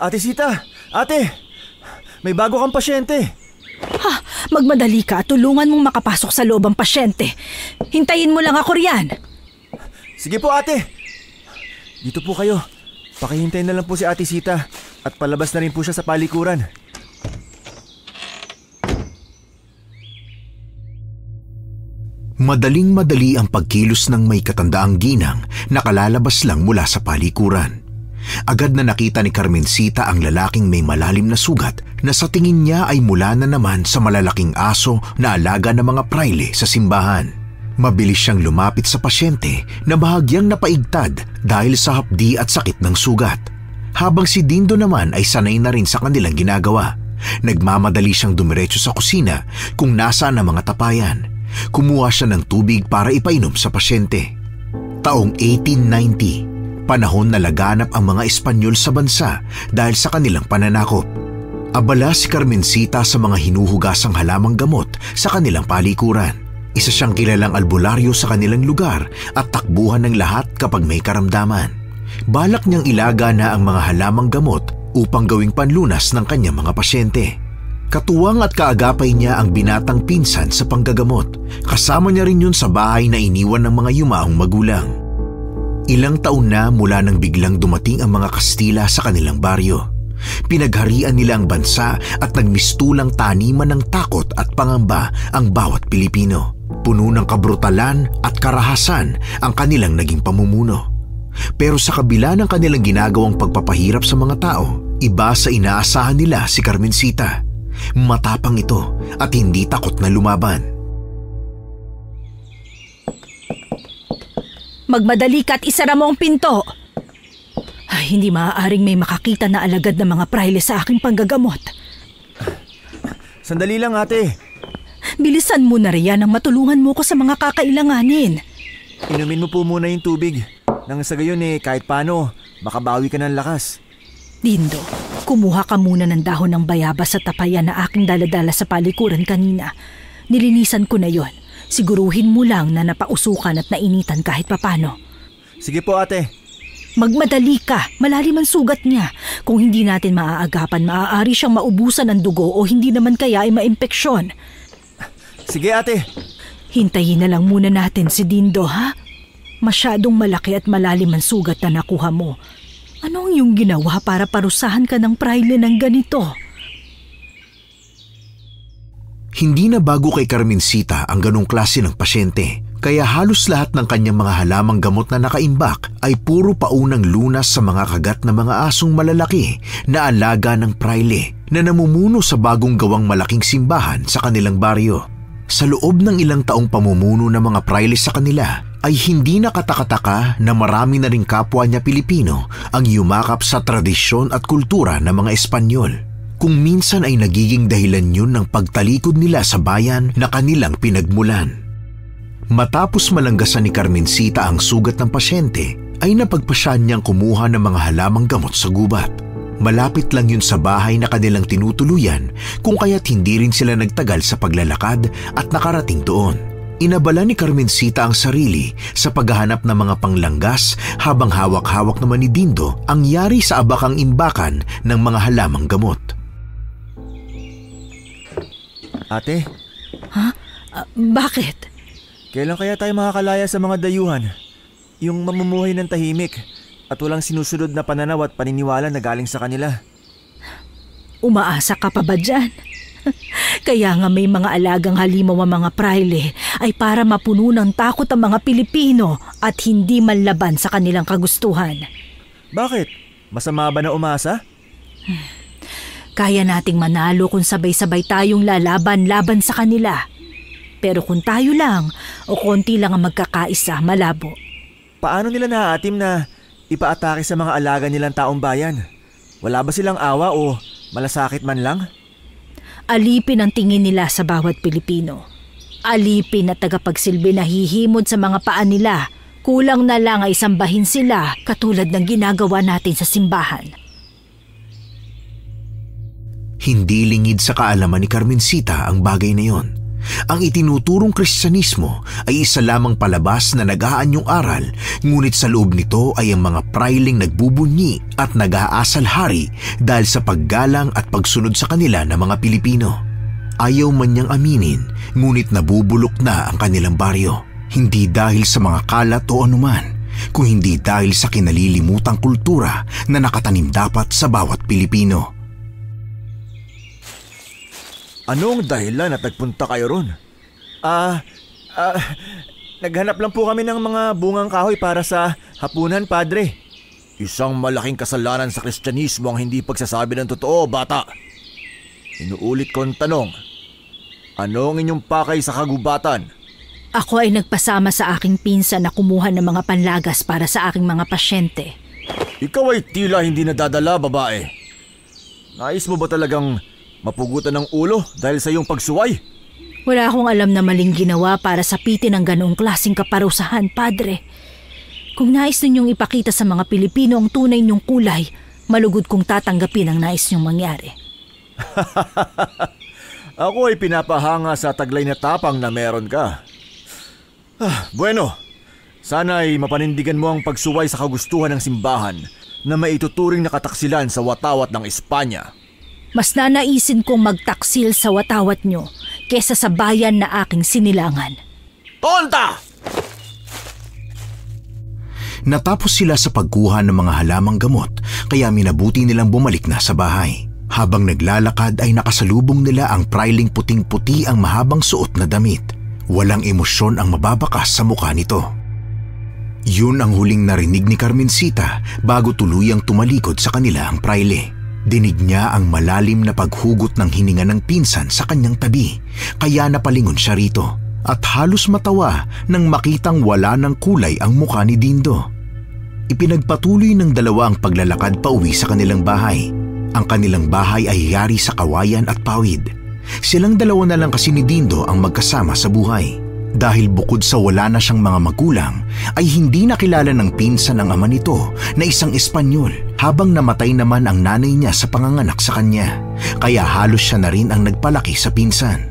Ate Sita! Ate! May bago kang pasyente! Ha, magmadali ka at tulungan mong makapasok sa loob ang pasyente. Hintayin mo lang ako riyan. Sige po ate! Dito po kayo. Pakihintay na lang po si Ate Sita at palabas na rin po siya sa palikuran. Madaling-madali ang pagkilos ng may katandaang ginang na kalalabas lang mula sa palikuran. Agad na nakita ni Carmencita ang lalaking may malalim na sugat na sa tingin niya ay mula na naman sa malalaking aso na alaga ng mga praile sa simbahan. Mabilis siyang lumapit sa pasyente na bahagyang napaigtad dahil sa hapdi at sakit ng sugat. Habang si Dindo naman ay sanay na rin sa kanilang ginagawa. Nagmamadali siyang dumiretso sa kusina kung nasaan ang mga tapayan. Kumuha siya ng tubig para ipainom sa pasyente. Taong 1890, panahon na laganap ang mga Espanyol sa bansa dahil sa kanilang pananakop. Abala si Carmencita sa mga hinuhugasang halamang gamot sa kanilang palikuran. Isa siyang kilalang albularyo sa kanilang lugar at takbuhan ng lahat kapag may karamdaman. Balak niyang ilaga na ang mga halamang gamot upang gawing panlunas ng kanyang mga pasyente. Katuwang at kaagapay niya ang binatang pinsan sa panggagamot. Kasama niya rin yun sa bahay na iniwan ng mga yumaong magulang. Ilang taon na mula nang biglang dumating ang mga Kastila sa kanilang baryo. Pinagharian nila ang bansa at nagmistulang taniman ng takot at pangamba ang bawat Pilipino. Puno ng kabrutalan at karahasan ang kanilang naging pamumuno. Pero sa kabila ng kanilang ginagawang pagpapahirap sa mga tao, iba sa inaasahan nila si Carmencita. Matapang ito at hindi takot na lumaban. Magmadali ka at isara mo ang pinto. Ay, hindi maaaring may makakita na alagad ng mga praile sa aking panggagamot. Sandali lang ate. Bilisan mo na riyan ang matulungan mo ko sa mga kakailanganin. Inumin mo po muna yung tubig. Nang sa gayon kahit paano, makabawi ka ng lakas. Dindo, kumuha ka muna ng dahon ng bayabas sa tapayan na aking daladala sa palikuran kanina. Nilinisan ko na yon. Siguruhin mo lang na napausukan at nainitan kahit papano. Sige po ate. Magmadali ka, malalim ang sugat niya. Kung hindi natin maaagapan, maaari siyang maubusan ng dugo o hindi naman kaya ay maimpeksyon. Sige ate. Hintayin na lang muna natin si Dindo, ha? Masyadong malaki at malalim ang sugat na nakuha mo. Ano ang iyong ginawa para parusahan ka ng praile ng ganito? Hindi na bago kay Carmencita ang ganong klase ng pasyente, kaya halos lahat ng kanyang mga halamang gamot na nakaimbak ay puro paunang lunas sa mga kagat na mga asong malalaki na alaga ng praile na namumuno sa bagong gawang malaking simbahan sa kanilang baryo. Sa loob ng ilang taong pamumuno ng mga praile sa kanila, ay hindi nakatakataka na marami na ring kapwa niya Pilipino ang yumakap sa tradisyon at kultura ng mga Espanyol. Kung minsan ay nagiging dahilan yun ng pagtalikod nila sa bayan na kanilang pinagmulan. Matapos malanggasan ni Carmencita ang sugat ng pasyente, ay napagpasyan niyang kumuha ng mga halamang gamot sa gubat. Malapit lang yun sa bahay na kanilang tinutuluyan kung kaya't hindi rin sila nagtagal sa paglalakad at nakarating doon. Inabala ni Carmencita ang sarili sa paghahanap ng mga panglanggas habang hawak-hawak naman ni Dindo ang yari sa abakang imbakan ng mga halamang gamot. Ate? Ha? Bakit? Kailan kaya tayo makakalaya sa mga dayuhan? Yung mamumuhay ng tahimik at walang sinusunod na pananaw at paniniwala na galing sa kanila. Umaasa ka pa ba dyan? Kaya nga may mga alagang halimaw ang mga praile ay para mapuno ng takot ang mga Pilipino at hindi manlaban sa kanilang kagustuhan. Bakit? Masama ba na umasa? Kaya nating manalo kung sabay-sabay tayong lalaban-laban sa kanila. Pero kung tayo lang o konti lang ang magkakaisa, malabo. Paano nila naaatim na ipaatake sa mga alaga nilang taong bayan? Wala ba silang awa o malasakit man lang? Alipin ang tingin nila sa bawat Pilipino. Alipin na tagapagsilbi na hihimod sa mga paan nila. Kulang na lang ay sambahin sila katulad ng ginagawa natin sa simbahan. Hindi lingid sa kaalaman ni Carmencita ang bagay na yon. Ang itinuturong Kristyanismo ay isa lamang palabas na nag-aanyong aral, ngunit sa loob nito ay ang mga prailing nagbubunyi at nag-aasal hari dahil sa paggalang at pagsunod sa kanila ng mga Pilipino. Ayaw man niyang aminin, ngunit nabubulok na ang kanilang baryo. Hindi dahil sa mga kalat o anuman, kung hindi dahil sa kinalilimutang kultura na nakatanim dapat sa bawat Pilipino. Anong dahilan at nagpunta kayo ron? Naghanap lang po kami ng mga bungang kahoy para sa hapunan, Padre. Isang malaking kasalanan sa Kristyanismo ang hindi pagsasabi ng totoo, bata. Inuulit ko ang tanong, ano ang inyong pakay sa kagubatan? Ako ay nagpasama sa aking pinsan na kumuha ng mga panlagas para sa aking mga pasyente. Ikaw ay tila hindi nadadala, babae. Nais mo ba talagang mapugutan ng ulo dahil sa iyong pagsuway? Wala akong alam na maling ginawa para sapitin ang ganoong klaseng kaparusahan, Padre. Kung nais ninyong ipakita sa mga Pilipino ang tunay niyong kulay, malugod kong tatanggapin ang nais niyong mangyari. Ako ay pinapahanga sa taglay na tapang na meron ka. Bueno, sana ay mapanindigan mo ang pagsuway sa kagustuhan ng simbahan na maituturing na kataksilan sa watawat ng Espanya. Mas nanaisin kong magtaksil sa watawat nyo kesa sa bayan na aking sinilangan. Tonta! Natapos sila sa pagkuha ng mga halamang gamot, kaya minabuti nilang bumalik na sa bahay. Habang naglalakad ay nakasalubong nila ang prailing puting-puti ang mahabang suot na damit. Walang emosyon ang mababakas sa mukha nito. Yun ang huling narinig ni Carmencita bago tuluyang tumalikod sa kanila ang praile. Dinig niya ang malalim na paghugot ng hininga ng pinsan sa kanyang tabi, kaya napalingon siya rito at halos matawa nang makitang wala ng kulay ang mukha ni Dindo. Ipinagpatuloy ng dalawa ang paglalakad pauwi sa kanilang bahay. Ang kanilang bahay ay yari sa kawayan at pawid. Silang dalawa na lang kasi ni Dindo ang magkasama sa buhay. Dahil bukod sa wala na siyang mga magulang, ay hindi nakilala ng pinsan ang ama nito na isang Espanyol, habang namatay naman ang nanay niya sa panganganak sa kanya. Kaya halos siya na rin ang nagpalaki sa pinsan.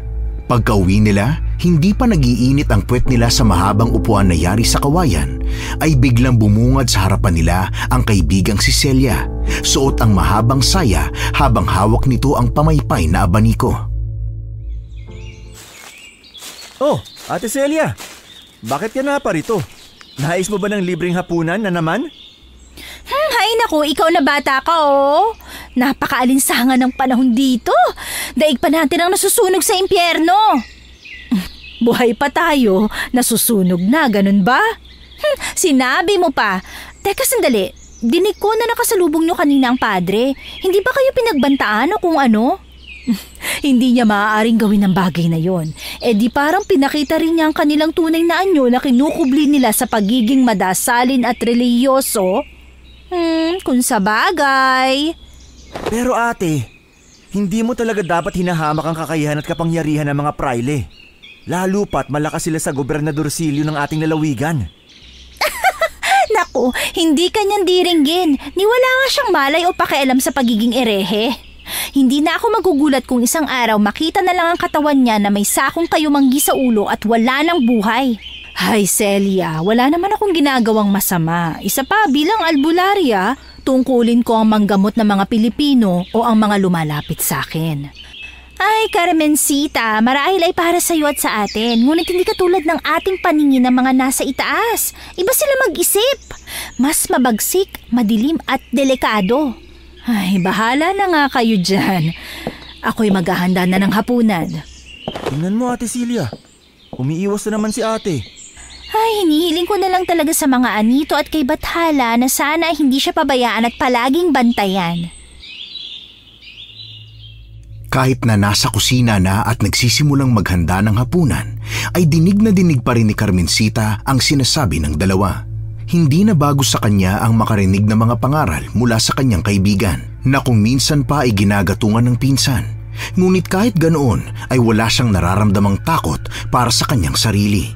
Pagka-uwi nila, hindi pa nag-iinit ang puwet nila sa mahabang upuan na yari sa kawayan, ay biglang bumungad sa harapan nila ang kaibigang si Celia. Suot ang mahabang saya habang hawak nito ang pamaypay na abaniko. Oh, Ate Celia, bakit ka na pa rito? Nais mo ba ng libreng hapunan na naman? Hay naku, ikaw na bata ka oh. Napakaalinsangan ng panahon dito. Daig pa natin ang nasusunog sa impyerno. Buhay pa tayo, nasusunog na, ganun ba? Sinabi mo pa. Teka sandali, dinig ko na nakasalubong nyo kanina ang padre. Hindi ba kayo pinagbantaan o kung ano? Hindi niya maaaring gawin ang bagay na yon. E di parang pinakita rin niya ang kanilang tunay na anyo na kinukubli nila sa pagiging madasalin at relihiyoso. Kung sa bagay. Pero ate, hindi mo talaga dapat hinahamak ang kakayahan at kapangyarihan ng mga praile. Lalo pat malakas sila sa gobernadorsilyo ng ating lalawigan. Naku, hindi kanyang diringgin. Niwala nga siyang malay o pakialam sa pagiging erehe. Hindi na ako magugulat kung isang araw makita na lang ang katawan niya na may sakong kayumanggi sa ulo at wala ng buhay. Hay Celia, wala naman akong ginagawang masama. Isa pa bilang albularya, tungkulin ko ang manggamot ng mga Pilipino o ang mga lumalapit sa akin. Ay, Carmencita, marahil ay para sa iyo at sa atin. Ngunit hindi katulad ng ating paningin ng mga nasa itaas. Iba sila mag-isip. Mas mabagsik, madilim at delikado. Ay, bahala na nga kayo dyan. Ako'y maghahanda na ng hapunan. Tingnan mo, Ate Celia. Umiiwas na naman si ate. Ay, hinihiling ko na lang talaga sa mga anito at kay Bathala na sana hindi siya pabayaan at palaging bantayan. Kahit na nasa kusina na at nagsisimulang maghanda ng hapunan, ay dinig na dinig pa rin ni Carmencita ang sinasabi ng dalawa. Hindi na bago sa kanya ang makarinig na mga pangaral mula sa kanyang kaibigan na kung minsan pa ay ginagatungan ng pinsan. Ngunit kahit ganoon ay wala siyang nararamdamang takot para sa kanyang sarili.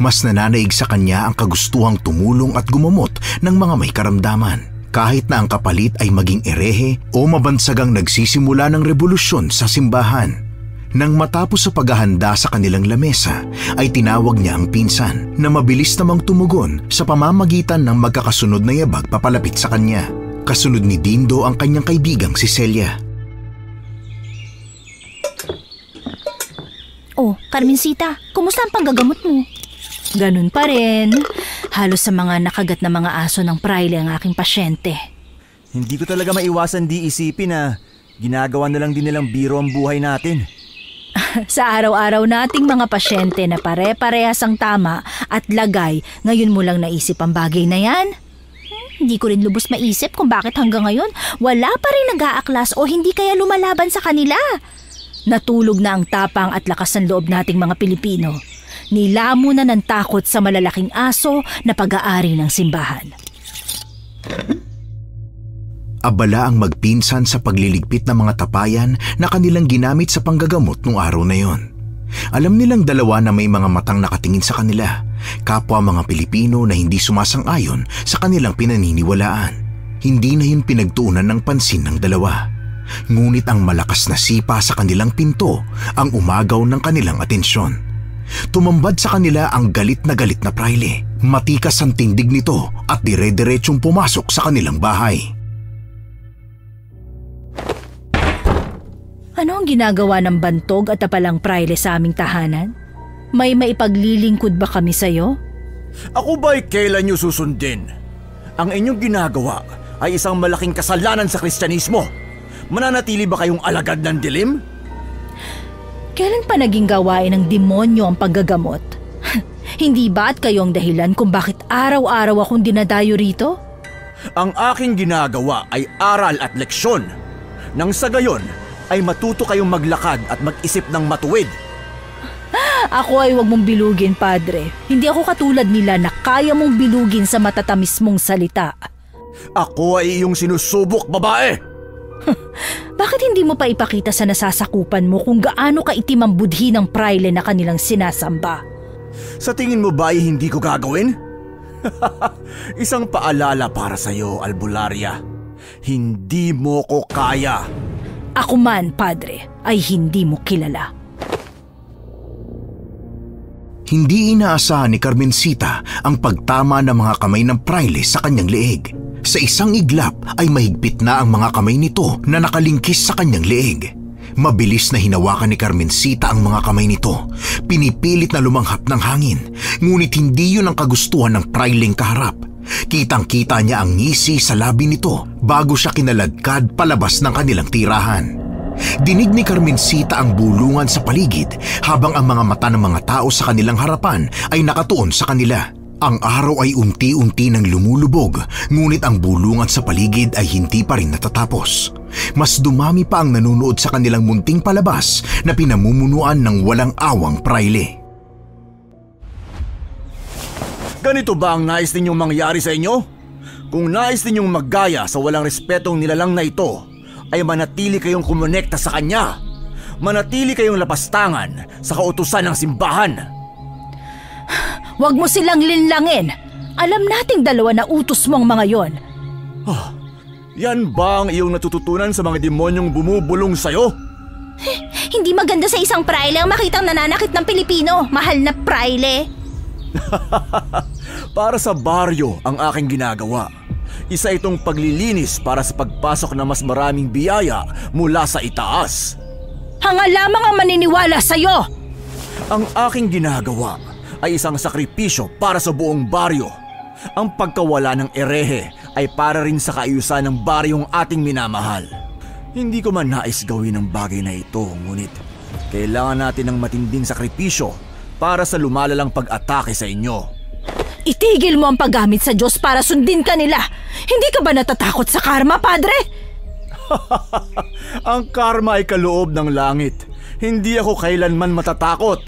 Mas nananaig sa kanya ang kagustuhang tumulong at gumamot ng mga may karamdaman. Kahit na ang kapalit ay maging erehe o mabansagang nagsisimula ng revolusyon sa simbahan. Nang matapos sa paghahanda sa kanilang lamesa, ay tinawag niya ang pinsan na mabilis namang tumugon sa pamamagitan ng magkakasunod na yabag papalapit sa kanya. Kasunod ni Dindo ang kanyang kaibigang si Celia. Oh, Carmencita, kumusta ang panggagamot mo? Ganun pa rin. Halos sa mga nakagat na mga aso ng praile ang aking pasyente. Hindi ko talaga maiwasan di isipin na ginagawa na lang din nilang biro ang buhay natin. Sa araw-araw nating mga pasyente na pare-parehas ang tama at lagay, ngayon mo lang naisip ang bagay na yan? Hindi ko rin lubos maisip kung bakit hanggang ngayon wala pa rin nag-aaklas o hindi kaya lumalaban sa kanila. Natulog na ang tapang at lakas ng loob nating mga Pilipino. Nilamo na ng takot sa malalaking aso na pag-aari ng simbahan. Abala ang magpinsan sa pagliligpit ng mga tapayan na kanilang ginamit sa panggagamot nung araw na yon. Alam nilang dalawa na may mga matang nakatingin sa kanila, kapwa mga Pilipino na hindi sumasang-ayon sa kanilang pinaniniwalaan. Hindi na yun pinagtuunan ng pansin ng dalawa. Ngunit ang malakas na sipa sa kanilang pinto ang umagaw ng kanilang atensyon. Tumambad sa kanila ang galit na praile. Matikas ang tindig nito at dire-diretsong pumasok sa kanilang bahay. Ano ang ginagawa ng bantog at tapalang praile sa aming tahanan? May maipaglilingkod ba kami sa'yo? Ako ba'y kailan niyo susundin? Ang inyong ginagawa ay isang malaking kasalanan sa Kristyanismo. Mananatili ba kayong alagad ng dilim? Kailan pa naging gawain ng demonyo ang paggagamot? Hindi ba at kayo ang dahilan kung bakit araw-araw akong dinadayo rito? Ang aking ginagawa ay aral at leksyon. Nang sa gayon, ay matuto kayong maglakad at mag-isip ng matuwid. Ako ay huwag mong bilugin, Padre. Hindi ako katulad nila na kaya mong bilugin sa matatamis mong salita. Ako ay iyong sinusubok, babae! Bakit hindi mo pa ipakita sa nasasakupan mo kung gaano kaitim ang budhi ng praile na kanilang sinasamba? Sa tingin mo ba ay hindi ko gagawin? Isang paalala para sa iyo, Albularia. Hindi mo ko kaya. Ako man, Padre, ay hindi mo kilala. Hindi inaasahan ni Carmencita ang pagtama ng mga kamay ng praile sa kanyang leeg. Sa isang iglap ay mahigpit na ang mga kamay nito na nakalingkis sa kanyang leeg. Mabilis na hinawakan ni Carmencita ang mga kamay nito. Pinipilit na lumanghap ng hangin, ngunit hindi yun ang kagustuhan ng praileng kaharap. Kitang-kita niya ang ngisi sa labi nito bago siya kinaladkad palabas ng kanilang tirahan. Dinig ni Carmencita ang bulungan sa paligid habang ang mga mata ng mga tao sa kanilang harapan ay nakatuon sa kanila. Ang araw ay unti-unti nang lumulubog, ngunit ang bulungan sa paligid ay hindi pa rin natatapos. Mas dumami pa ang nanonood sa kanilang munting palabas na pinamumunuan ng walang awang praile. Ganito ba ang nais ninyong mangyari sa inyo? Kung nais ninyong maggaya sa walang respetong nilalang na ito, ay manatili kayong kumonekta sa kanya. Manatili kayong lapastangan sa kautusan ng simbahan. Huwag mo silang linlangin. Alam nating dalawa na utos mong mga yon. Yan ba ang iyong natututunan sa mga demonyong bumubulong sa'yo? Hindi maganda sa isang praile ang makitang nananakit ng Pilipino. Mahal na praile. Para sa baryo ang aking ginagawa. Isa itong paglilinis para sa pagpasok ng mas maraming biyaya mula sa itaas. Hanga lamang ang maniniwala sa'yo! Ang aking ginagawa ay isang sakripisyo para sa buong baryo. Ang pagkawala ng erehe ay para rin sa kaayusan ng baryong ating minamahal. Hindi ko man nais gawin ang bagay na ito, ngunit kailangan natin ng matinding sakripisyo para sa lumalalang pag-atake sa inyo. Itigil mo ang paggamit sa Diyos para sundin ka nila. Hindi ka ba natatakot sa karma, Padre? Ang karma ay kaloob ng langit. Hindi ako kailanman matatakot.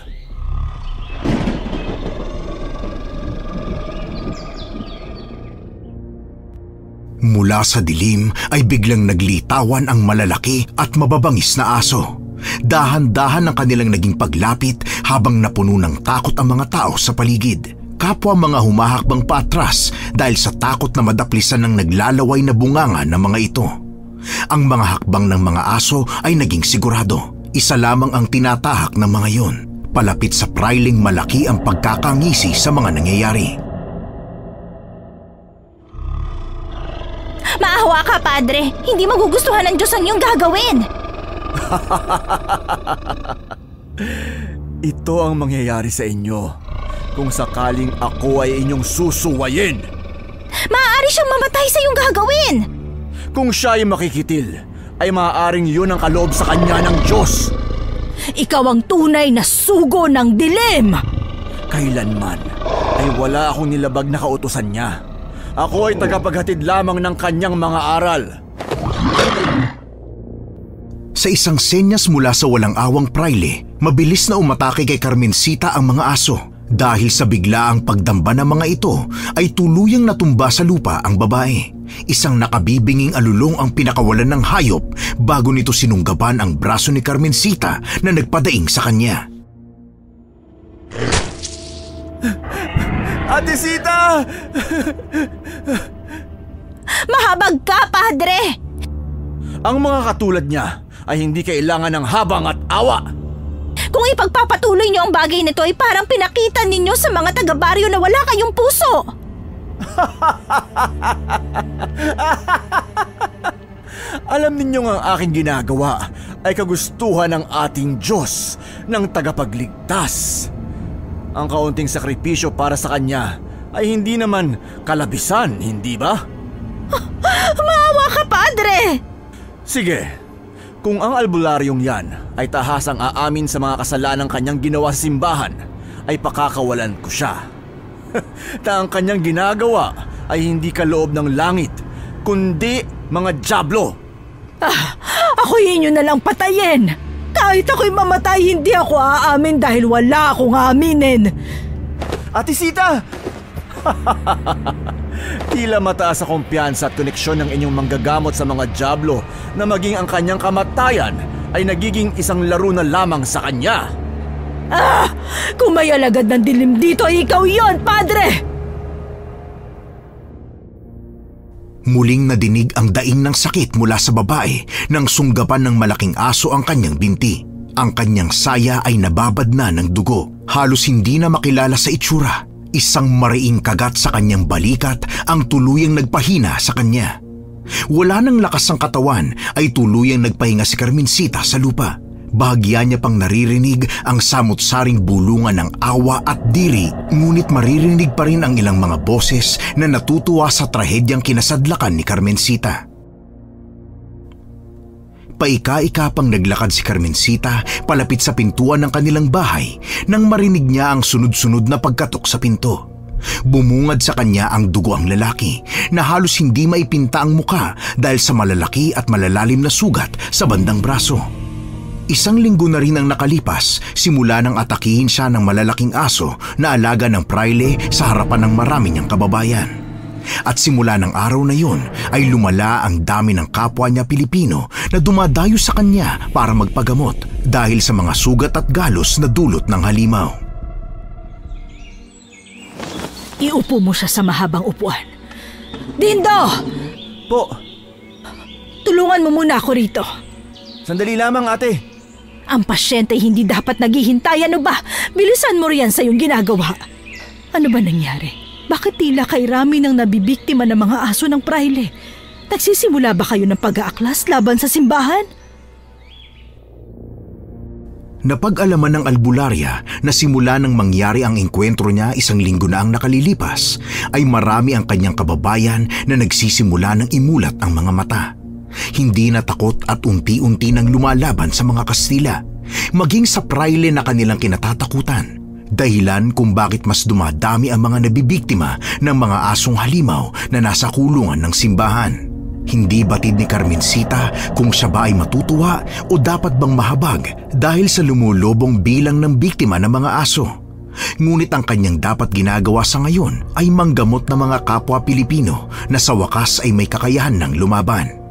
Mula sa dilim ay biglang naglitawan ang malalaki at mababangis na aso. Dahan-dahan ang kanilang naging paglapit habang napuno ng takot ang mga tao sa paligid. Kapwa mga humahakbang paatras dahil sa takot na madaplisan ng naglalaway na bunganga ng mga ito. Ang mga hakbang ng mga aso ay naging sigurado. Isa lamang ang tinatahak ng mga yon. Palapit sa prayleng malaki ang pagkakangisi sa mga nangyayari. Maawa ka, Padre. Hindi magugustuhan ng Diyos ang iyong gagawin. Ito ang mangyayari sa inyo kung sakaling ako ay inyong susuwayin. Maaari siyang mamatay sa iyong gagawin. Kung siya ay makikitil, ay maaaring yun ang kaloob sa kanya ng Diyos. Ikaw ang tunay na sugo ng dilim. Kailanman ay wala akong nilabag na kautusan niya. Ako ay tagapaghatid lamang ng kanyang mga aral. Sa isang senyas mula sa walang awang prayle, mabilis na umatake kay Carmencita ang mga aso. Dahil sa biglaang pagdamba ng mga ito, ay tuluyang natumba sa lupa ang babae. Isang nakabibinging alulong ang pinakawalan ng hayop bago nito sinunggaban ang braso ni Carmencita na nagpadaing sa kanya. Ate Sita! Mahabag ka, Padre! Ang mga katulad niya ay hindi kailangan ng habang at awa. Kung ipagpapatuloy niyo ang bagay nito ay parang pinakita ninyo sa mga taga-baryo na wala kayong puso. Alam ninyo nga ang aking ginagawa ay kagustuhan ng ating Diyos ng tagapagligtas. Ang kaunting sakripisyo para sa Kanya ay hindi naman kalabisan, hindi ba? Maawa ka, Padre! Sige, kung ang albularyong yan ay tahasang aamin sa mga kasalanang kanyang ginawa sa simbahan, ay pakakawalan ko siya. Na ang kanyang ginagawa ay hindi kaloob ng langit, kundi mga dyablo. Ako inyo na lang patayin! Kahit ako'y mamatay, hindi ako aamin dahil wala akong aaminin. Ate Sita! Tila mataas sa kumpiyansa at koneksyon ng inyong manggagamot sa mga dyablo na maging ang kanyang kamatayan ay nagiging isang laro na lamang sa kanya. Kung may alagad ng dilim dito, ikaw yon, Padre! Muling nadinig ang daing ng sakit mula sa babae nang sunggapan ng malaking aso ang kanyang binti. Ang kanyang saya ay nababad na ng dugo. Halos hindi na makilala sa itsura. Isang mariing kagat sa kanyang balikat ang tuluyang nagpahina sa kanya. Wala nang lakas ang katawan ay tuluyang nagpahinga si Carmencita sa lupa. Bahagya niya pang naririnig ang samot-saring bulungan ng awa at diri, ngunit maririnig pa rin ang ilang mga boses na natutuwa sa trahedyang kinasadlakan ni Carmencita. Paika-ika pang naglakad si Carmencita palapit sa pintuan ng kanilang bahay nang marinig niya ang sunod-sunod na pagkatok sa pinto. Bumungad sa kanya ang dugo ang lalaki na halos hindi maipinta ang muka dahil sa malalaki at malalalim na sugat sa bandang braso. Isang linggo na rin ang nakalipas simula nang atakihin siya ng malalaking aso na alaga ng prayle sa harapan ng marami niyang kababayan. At simula ng araw na yun ay lumala ang dami ng kapwa niya Pilipino na dumadayo sa kanya para magpagamot dahil sa mga sugat at galos na dulot ng halimaw. Iupo mo siya sa mahabang upuan. Dindo! Po, Tulungan mo muna ako rito. sandali lamang ate. Ang pasyente hindi dapat naghihintay, ano ba? Bilisan mo riyan sa iyong ginagawa. Ano ba nangyari? Bakit tila kay Rami nang nabibiktima ng mga aso ng prayle? Nagsisimula ba kayo ng pag-aaklas laban sa simbahan? Napag-alaman ng albularya na simula nang mangyari ang engkwentro niya isang linggo na ang nakalilipas, ay marami ang kanyang kababayan na nagsisimula ng imulat ang mga mata. Hindi na takot at unti-unti nang lumalaban sa mga Kastila, maging sa prayle na kanilang kinatatakutan. Dahilan kung bakit mas dumadami ang mga nabibiktima ng mga asong halimaw na nasa kulungan ng simbahan. Hindi batid ni Carmencita kung siya ba ay matutuwa o dapat bang mahabag dahil sa lumulobong bilang ng biktima ng mga aso. Ngunit ang kanyang dapat ginagawa sa ngayon ay manggamot ng mga kapwa Pilipino na sa wakas ay may kakayahan ng lumaban.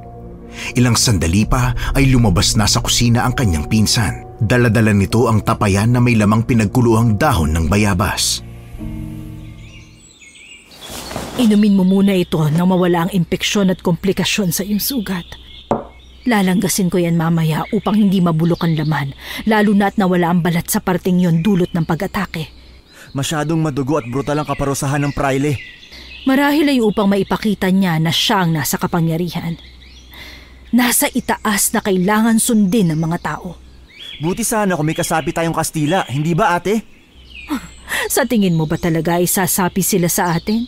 Ilang sandali pa ay lumabas na sa kusina ang kanyang pinsan. Dala-dala nito ang tapayan na may lamang pinagkuluhang dahon ng bayabas. Inumin mo muna ito nang mawala ang impeksyon at komplikasyon sa iyong sugat. Lalanggasin ko yan mamaya upang hindi mabulok ang laman, lalo na at nawala ang balat sa parting yon dulot ng pag-atake. Masyadong madugo at brutal ang kaparusahan ng praile. Marahil ay upang maipakita niya na siya ang nasa kapangyarihan. Nasa itaas na kailangan sundin ng mga tao. Buti sana kung may kasapi tayong Kastila, hindi ba ate? Sa tingin mo ba talaga ay sasapi sila sa atin?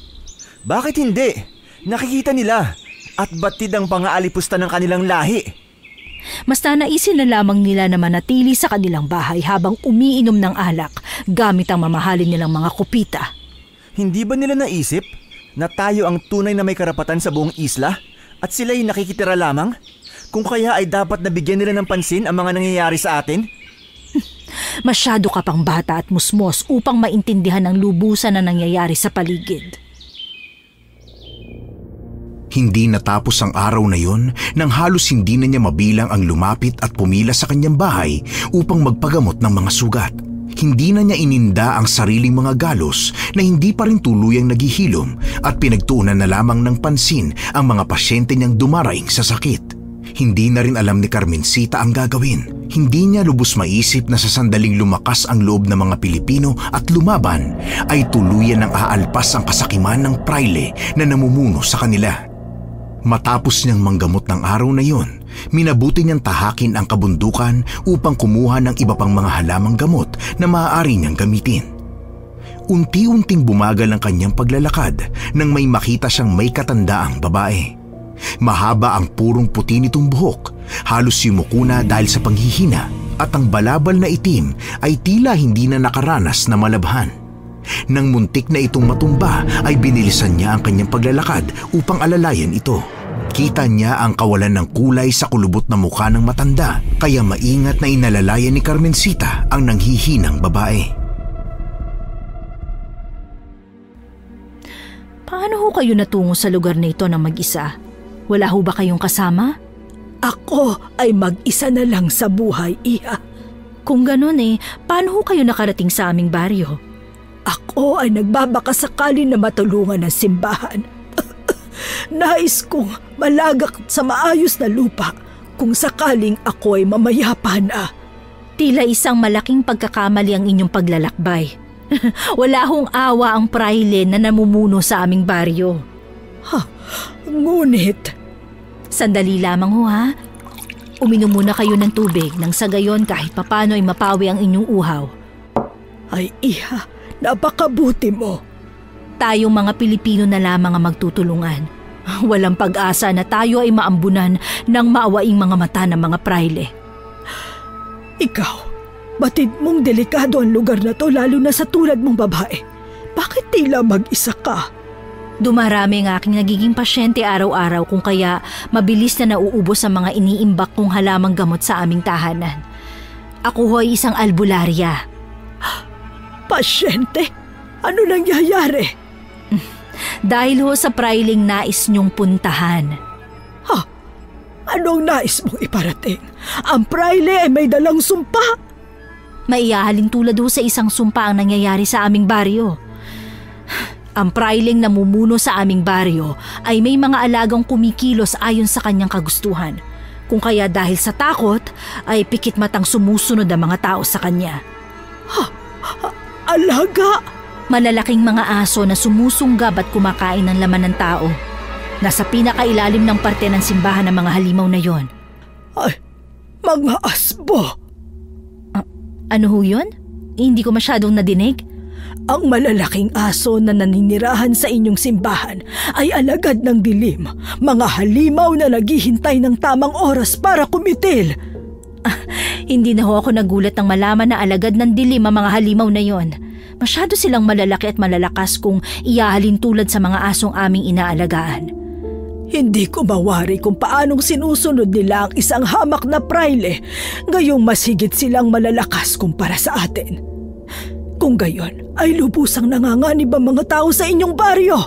Bakit hindi? Nakikita nila at batid ang pangaalipusta ng kanilang lahi. Mas nanaisin na lamang nila na manatili sa kanilang bahay habang umiinom ng alak gamit ang mamahalin nilang mga kupita. Hindi ba nila naisip na tayo ang tunay na may karapatan sa buong isla at sila'y nakikitira lamang? Kung kaya ay dapat nabigyan nila ng pansin ang mga nangyayari sa atin? Masyado ka pang bata at musmos upang maintindihan ang lubusan na nangyayari sa paligid. Hindi natapos ang araw na yon nang halos hindi na niya mabilang ang lumapit at pumila sa kanyang bahay upang magpagamot ng mga sugat. Hindi na niya ininda ang sariling mga galos na hindi pa rin tuluyang naghihilom at pinagtuunan na lamang ng pansin ang mga pasyente niyang dumaraing sa sakit. Hindi na rin alam ni Carmencita ang gagawin. Hindi niya lubos maisip na sa sandaling lumakas ang loob ng mga Pilipino at lumaban ay tuluyan ng aalpas ang kasakiman ng praile na namumuno sa kanila. Matapos niyang manggamot ng araw na yon, minabuti niyang tahakin ang kabundukan upang kumuha ng iba pang mga halamang gamot na maaari niyang gamitin. Unti-unting bumagal ang kanyang paglalakad nang may makita siyang may katandaang babae. Mahaba ang purong puti nitong buhok, halos yumuko na dahil sa panghihina at ang balabal na itim ay tila hindi na nakaranas na malabhan. Nang muntik na itong matumba ay binilisan niya ang kanyang paglalakad upang alalayan ito. Kita niya ang kawalan ng kulay sa kulubot na mukha ng matanda kaya maingat na inalalayan ni Carmencita ang nanghihinang babae. Paano ho kayo natungo sa lugar na ito ng mag-isa? Wala ho ba kayong kasama? Ako ay mag-isa na lang sa buhay, Iha. Kung ganun paano ho kayo nakarating sa aming baryo? Ako ay nagbabaka sakali na matulungan ng simbahan. Nais kong malagak sa maayos na lupa kung sakaling ako ay mamayapa na. Tila isang malaking pagkakamali ang inyong paglalakbay. Wala hong awa ang praile na namumuno sa aming baryo. Ngunit... Sandali lamang ho ha. Uminom muna kayo ng tubig nang sa gayon kahit papano ay mapawi ang inyong uhaw. Ay Iha, napakabuti mo. Tayong mga Pilipino na lamang ang magtutulungan. Walang pag-asa na tayo ay maambunan ng maawaing mga mata ng mga praile. Ikaw, batid mong delikado ang lugar na to lalo na sa tulad mong babae. Bakit tila mag-isa ka? Dumarami ang aking nagiging pasyente araw-araw kung kaya mabilis na nauubos ang mga iniimbak kong halamang gamot sa aming tahanan. Ako ho ay isang albularya. Pasyente? Ano nangyayari? Dahil ho sa prailing nais niyong puntahan. Anong nais mong iparating? Ang praile ay may dalang sumpa. Maiahalin tulad ho sa isang sumpa ang nangyayari sa aming baryo. Ang prailing namumuno sa aming baryo ay may mga alagang kumikilos ayon sa kanyang kagustuhan. Kung kaya dahil sa takot ay pikit matang sumusunod ang mga tao sa kanya. Alaga? Malalaking mga aso na sumusunggaw at kumakain ng laman ng tao. Nasa pinakailalim ng parte ng simbahan ng mga halimaw na yon. Ay, mga asbo! Ano ho yun? Hindi ko masyadong nadinig. Ang malalaking aso na naninirahan sa inyong simbahan ay alagad ng dilim, mga halimaw na naghihintay ng tamang oras para kumitil. Hindi na ho ako nagulat nang malaman na alagad ng dilim ang mga halimaw na yon. Masyado silang malalaki at malalakas kung iyahalin tulad sa mga asong aming inaalagaan. Hindi ko mawari kung paanong sinusunod nila ang isang hamak na praile, gayong mas higit silang malalakas kumpara sa atin. Kung gayon, ay lubusang nanganganib ang mga tao sa inyong baryo.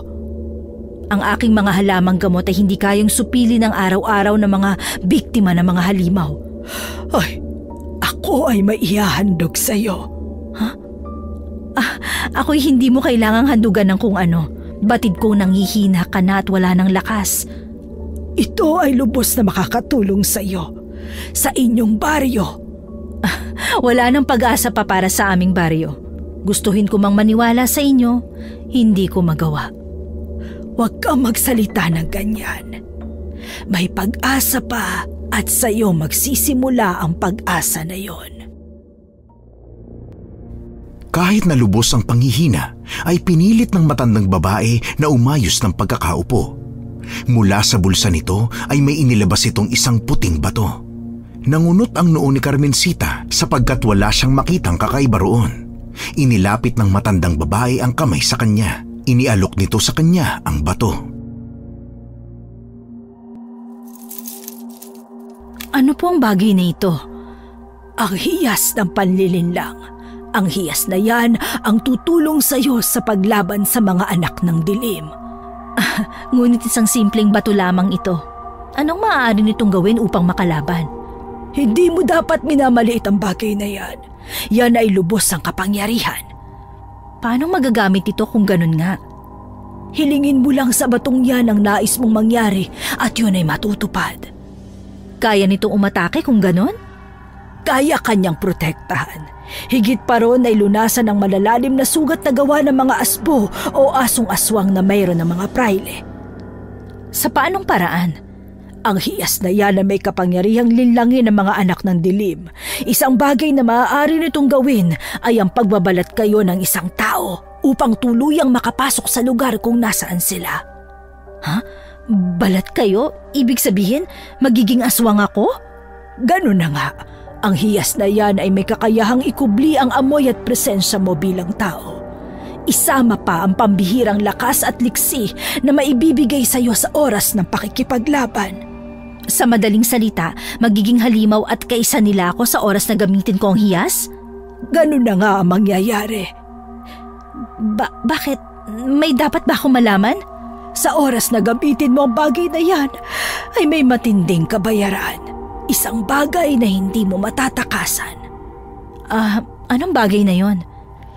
Ang aking mga halamang gamot ay hindi kayang supili ng araw-araw ng mga biktima ng mga halimaw. Ay, ako ay maihahandog sa iyo. Ako'y hindi mo kailangang handugan ng kung ano. Batid kong nanghihina ka na at wala ng lakas. ito ay lubos na makakatulong sa iyo, sa inyong baryo. Wala nang pag-asa pa para sa aming baryo. Gustuhin ko mang maniwala sa inyo, hindi ko magawa. Huwag kang magsalita ng ganyan. May pag-asa pa at sa iyo magsisimula ang pag-asa na yon. Kahit na lubos ang panghihina, ay pinilit ng matandang babae na umayos ng pagkakaupo. Mula sa bulsa nito ay may inilabas itong isang puting bato. Nangunot ang noo ni Carmencita sapagkat wala siyang makitang kakaiba roon. Inilapit ng matandang babae ang kamay sa kanya. Inialok nito sa kanya ang bato. Ano po ang bagay na ito? Ang hiyas ng panlilinlang. Ang hiyas na yan ang tutulong sa iyo sa paglaban sa mga anak ng dilim. Ngunit isang simpleng bato lamang ito. Anong maaari nitong gawin upang makalaban? Hindi mo dapat minamaliit ang bagay na yan. Yan ay lubos ang kapangyarihan. Paano magagamit ito kung ganun nga? Hilingin mo lang sa batong yan ang nais mong mangyari at yun ay matutupad. Kaya nitong umatake kung ganun? Kaya kanyang protektahan. Higit pa ron ay lunasan ng malalalim na sugat na gawa ng mga asbo o asong-aswang na mayroon ng mga praile. Sa paanong paraan? Ang hiyas na yan na may kapangyarihang linlangin ng mga anak ng dilim. Isang bagay na maaari nitong gawin ay ang pagbabalat kayo ng isang tao upang tuluyang makapasok sa lugar kung nasaan sila. Ha? Balat kayo? Ibig sabihin, magiging aswang ako? Ganun na nga. Ang hiyas na yan ay may kakayahang ikubli ang amoy at presensya mo bilang tao. Isama pa ang pambihirang lakas at liksi na maibibigay sa iyo sa oras ng pakikipaglaban. Sa madaling salita, magiging halimaw at kaisa nila ako sa oras na gamitin ko ang hiyas? Ganun na nga ang mangyayari. Bakit? May dapat ba akong malaman? Sa oras na gamitin mo ang bagay na yan, ay may matinding kabayaran. Isang bagay na hindi mo matatakasan. Anong bagay na yon?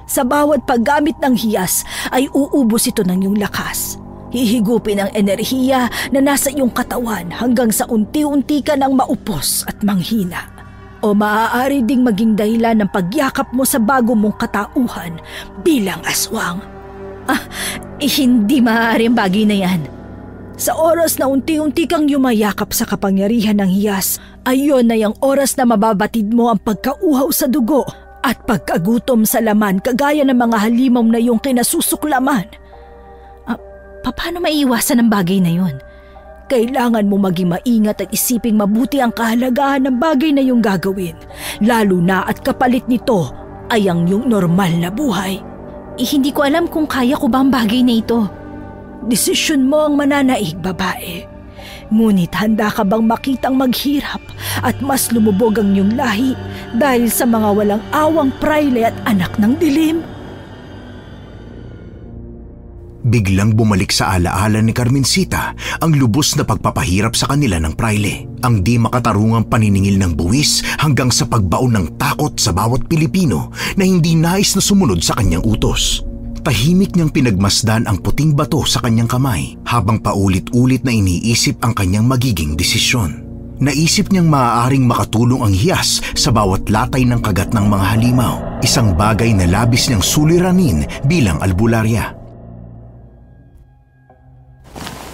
Sa bawat paggamit ng hiyas ay uubos ito ng iyong lakas. Hihigupin ang enerhiya na nasa iyong katawan hanggang sa unti-unti ka nang maupos at manghina. O maaari ding maging dahilan ng pagyakap mo sa bago mong katauhan bilang aswang. Hindi maaari ang bagay na yan. Sa oras na unti-unti kang yumayakap sa kapangyarihan ng hiyas, ayon na yung oras na mababatid mo ang pagkauhaw sa dugo at pagkagutom sa laman kagaya ng mga halimaw na iyong kinasusuklaman. Paano maiiwasan ang bagay na yun? Kailangan mo maging maingat at isiping mabuti ang kahalagahan ng bagay na iyong gagawin, lalo na at kapalit nito ay ang iyong normal na buhay. Hindi ko alam kung kaya ko ba ang bagay na ito. Desisyon mo ang mananaig, babae. Ngunit handa ka bang makitang maghirap at mas lumubog ang iyong lahi dahil sa mga walang awang praile at anak ng dilim? Biglang bumalik sa alaala ni Carmencita ang lubos na pagpapahirap sa kanila ng praile, ang di makatarungang paniningil ng buwis hanggang sa pagbaon ng takot sa bawat Pilipino na hindi nais na sumunod sa kanyang utos. Tahimik niyang pinagmasdan ang puting bato sa kanyang kamay habang paulit-ulit na iniisip ang kanyang magiging desisyon. Naisip niyang maaaring makatulong ang hiyas sa bawat latay ng kagat ng mga halimaw, isang bagay na labis niyang suliranin bilang albularya.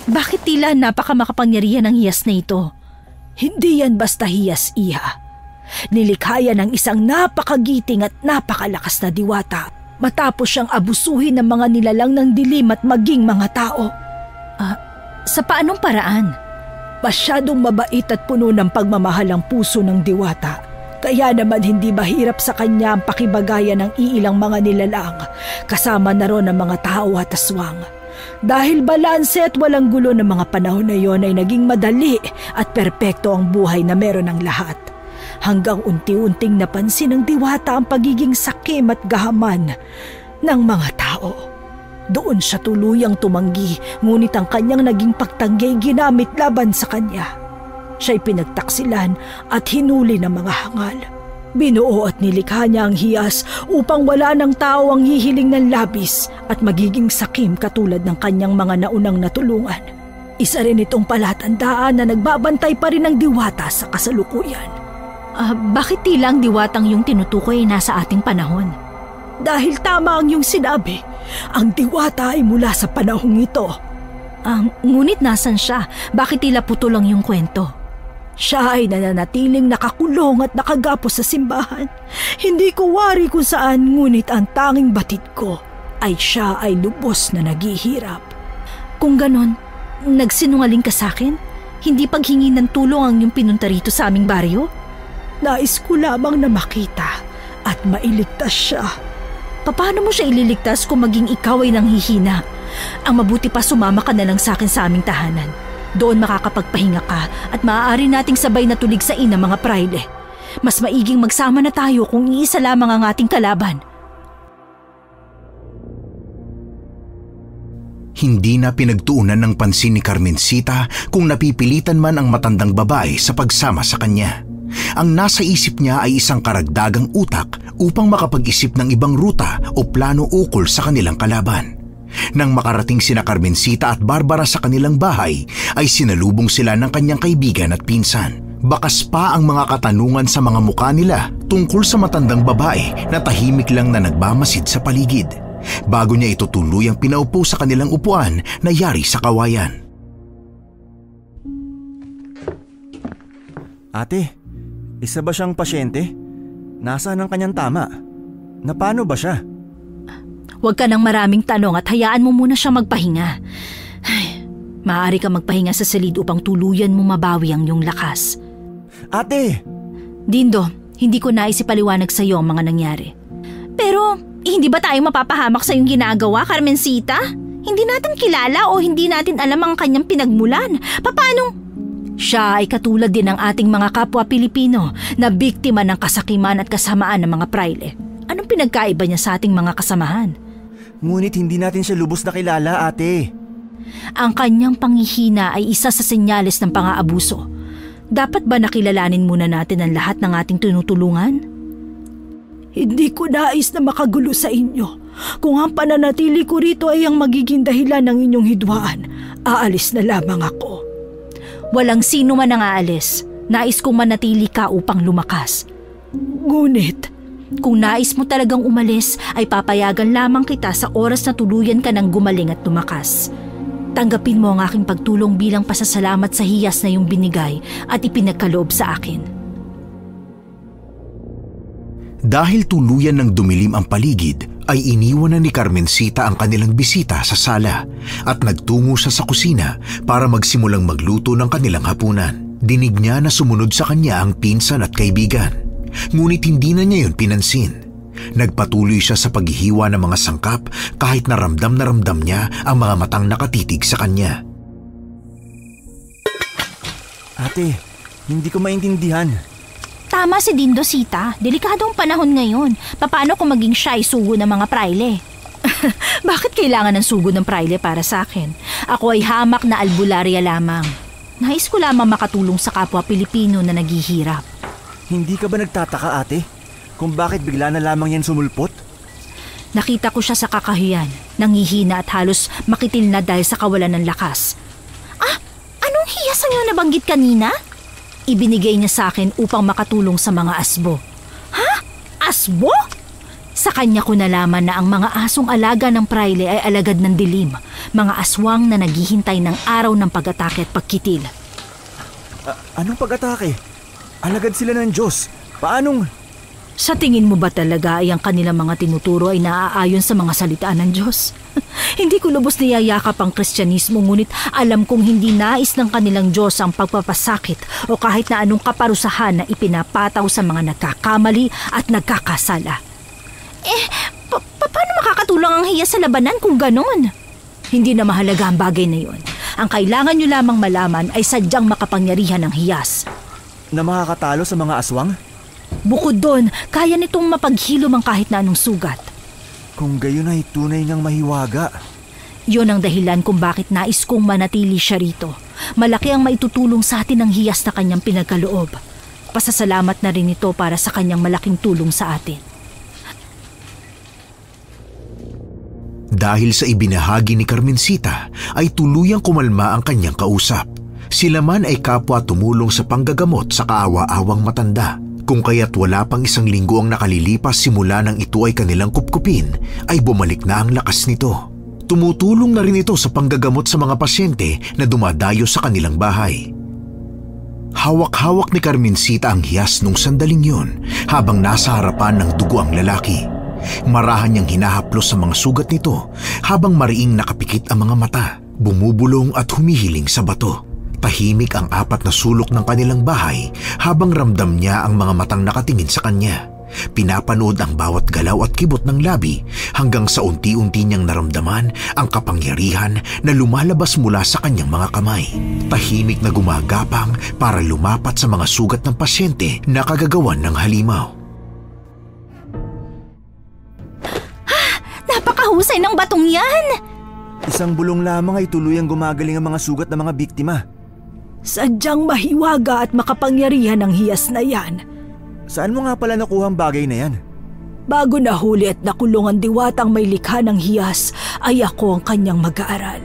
Bakit tila napakamakapangyarihan ng hiyas na ito? Hindi yan basta hiyas, iha. Nilikha yan ng isang napakagiting at napakalakas na diwata matapos siyang abusuhin ng mga nilalang ng dilim at maging mga tao. Sa paanong paraan? Masyadong mabait at puno ng pagmamahal ang puso ng diwata. Kaya naman hindi mahirap sa kanya ang pakibagayan ng iilang mga nilalang, kasama na ron ang mga tao at aswang. Dahil balanse at walang gulo ng mga panahon na yon ay naging madali at perpekto ang buhay na meron ng lahat. Hanggang unti-unting napansin ng diwata ang pagiging sakim at gahaman ng mga tao. Doon siya tuluyang tumanggi, ngunit ang kanyang naging pagtanggay ginamit laban sa kanya. Siya'y pinagtaksilan at hinuli ng mga hangal. Binuo at nilikha niya ang hiyas upang wala ng tao ang hihiling ng labis at magiging sakim katulad ng kanyang mga naunang natulungan. Isa rin itong palatandaan na nagbabantay pa rin ng diwata sa kasalukuyan. Bakit tila ang diwatang yung tinutukoy ay nasa ating panahon? Dahil tama ang iyong sinabi, ang diwata ay mula sa panahong ito. Ngunit nasan siya? Bakit tila puto lang yung kwento? Siya ay nananatiling nakakulong at nakagapos sa simbahan. Hindi ko wari kung saan, ngunit ang tanging batid ko ay siya ay lubos na naghihirap. Kung ganon, nagsinungaling ka sa akin? Hindi paghingi ng tulong ang iyong pinunta rito sa aming baryo? Nais ko lamang na makita at mailigtas siya. Paano mo siya ililigtas kung maging ikaw ay nanghihina? Ang mabuti pa sumama ka na lang sa akin sa aming tahanan. Doon makakapagpahinga ka at maaari nating sabay na tuligsain ang mga praile. Mas maiging magsama na tayo kung iisa lamang ang ating kalaban. Hindi na pinagtuunan ng pansin ni Carmencita kung napipilitan man ang matandang babae sa pagsama sa kanya. Ang nasa isip niya ay isang karagdagang utak upang makapag-isip ng ibang ruta o plano ukol sa kanilang kalaban. Nang makarating sina Carmencita at Barbara sa kanilang bahay, ay sinalubong sila ng kanyang kaibigan at pinsan. Bakas pa ang mga katanungan sa mga mukha nila tungkol sa matandang babae na tahimik lang na nagbamasid sa paligid. Bago niya ito tuluyang pinaupo sa kanilang upuan na yari sa kawayan. Ate, isa ba siyang pasyente? Nasaan ang kanyang tama? Napano ba siya? Huwag ka ng maraming tanong at hayaan mo muna siya magpahinga. Maaari ka magpahinga sa silid upang tuluyan mo mabawi ang iyong lakas. Ate! Dindo, hindi ko nais ipaliwanag sa iyo ang mga nangyari. Pero, hindi ba tayo mapapahamak sa iyong ginagawa, Carmencita? Hindi natin kilala o hindi natin alam ang kanyang pinagmulan. Paano? Siya ay katulad din ng ating mga kapwa Pilipino na biktima ng kasakiman at kasamaan ng mga praile. Anong pinagkaiba niya sa ating mga kasamahan? Ngunit hindi natin siya lubos na kilala, ate. Ang kanyang panghihina ay isa sa senyales ng pang-aabuso. Dapat ba nakilalanin muna natin ang lahat ng ating tinutulungan? Hindi ko nais na makagulo sa inyo. Kung ang pananatili ko rito ay ang magiging dahilan ng inyong hidwaan, aalis na lamang ako. Walang sino man ang aalis. Nais kong manatili ka upang lumakas. Ngunit, kung nais mo talagang umalis, ay papayagan lamang kita sa oras na tuluyan ka ng gumaling at lumakas. Tanggapin mo ang aking pagtulong bilang pasasalamat sa hiyas na iyong binigay at ipinagkaloob sa akin. Dahil tuluyan ng dumilim ang paligid, ay iniwan na ni Carmencita ang kanilang bisita sa sala at nagtungo siya sa kusina para magsimulang magluto ng kanilang hapunan. Dinig niya na sumunod sa kanya ang pinsan at kaibigan. Ngunit hindi na niya yun pinansin. Nagpatuloy siya sa paghihiwa ng mga sangkap kahit na ramdam niya ang mga matang nakatitig sa kanya. Ate, hindi ko maintindihan. Tama si Dindo, Sita. Delikado ang panahon ngayon. Paano kung maging siya ay sugo ng mga praile? Bakit kailangan ng sugo ng praile para sa akin? Ako ay hamak na albularya lamang. Nais ko lamang makatulong sa kapwa Pilipino na naghihirap. Hindi ka ba nagtataka, ate? Kung bakit bigla na lamang yan sumulpot? Nakita ko siya sa kakahiyan, nangihina at halos makitil na dahil sa kawalan ng lakas. Anong hiyas ang iyong nabanggit kanina? Ibinigay niya sa akin upang makatulong sa mga asbo. Ha? Asbo? Sa kanya ko nalaman na ang mga asong alaga ng praile ay alagad ng dilim, mga aswang na naghihintay ng araw ng pag-atake at pagkitil. Anong pag-atake? Alagad sila ng Diyos. Paanong... Sa tingin mo ba talaga ay ang kanilang mga tinuturo ay naaayon sa mga salita ng Diyos? Hindi ko lubos niyayakap ang Kristyanismo, ngunit alam kong hindi nais ng kanilang Diyos ang pagpapasakit o kahit na anong kaparusahan na ipinapataw sa mga nagkakamali at nagkakasala. Paano makakatulong ang hiya sa labanan kung ganon? Hindi na mahalaga ang bagay na yon. Ang kailangan nyo lamang malaman ay sadyang makapangyarihan ng hiyas. Na makakatalo sa mga aswang? Bukod doon, kaya nitong mapaghilom ang kahit na anong sugat. Kung gayon ay tunay ngang mahiwaga. Yon ang dahilan kung bakit nais kong manatili siya rito. Malaki ang maitutulong sa atin ng hiyas na kanyang pinagkaloob. Pasasalamat na rin ito para sa kanyang malaking tulong sa atin. Dahil sa ibinahagi ni Carmencita ay tuluyang kumalma ang kanyang kausap. Sila man ay kapwa tumulong sa panggagamot sa kaawa-awang matanda. Kung kaya't wala pang 1 linggo ang nakalilipas simula nang ito ay kanilang kupkupin, ay bumalik na ang lakas nito. Tumutulong na rin ito sa panggagamot sa mga pasyente na dumadayo sa kanilang bahay. Hawak-hawak ni Carmencita ang hiyas nung sandaling yun habang nasa harapan ng dugo ang lalaki. Marahan niyang hinahaplos sa mga sugat nito habang mariing nakapikit ang mga mata, bumubulong at humihiling sa bato. Tahimik ang 4 na sulok ng kanilang bahay habang ramdam niya ang mga matang nakatingin sa kanya. Pinapanood ang bawat galaw at kibot ng labi hanggang sa unti-unti niyang naramdaman ang kapangyarihan na lumalabas mula sa kanyang mga kamay. Tahimik na gumagapang para lumapat sa mga sugat ng pasyente na kagagawan ng halimaw. Napakahusay ng batong yan! 1 bulong lamang ay tuluyang gumagaling ang mga sugat ng mga biktima. Sadyang mahiwaga at makapangyarihan ang hiyas na yan. Saan mo nga pala nakuha ang bagay na yan? Bago nahuli at nakulong ang diwatang may likha ng hiyas, ay ako ang kanyang mag-aaral.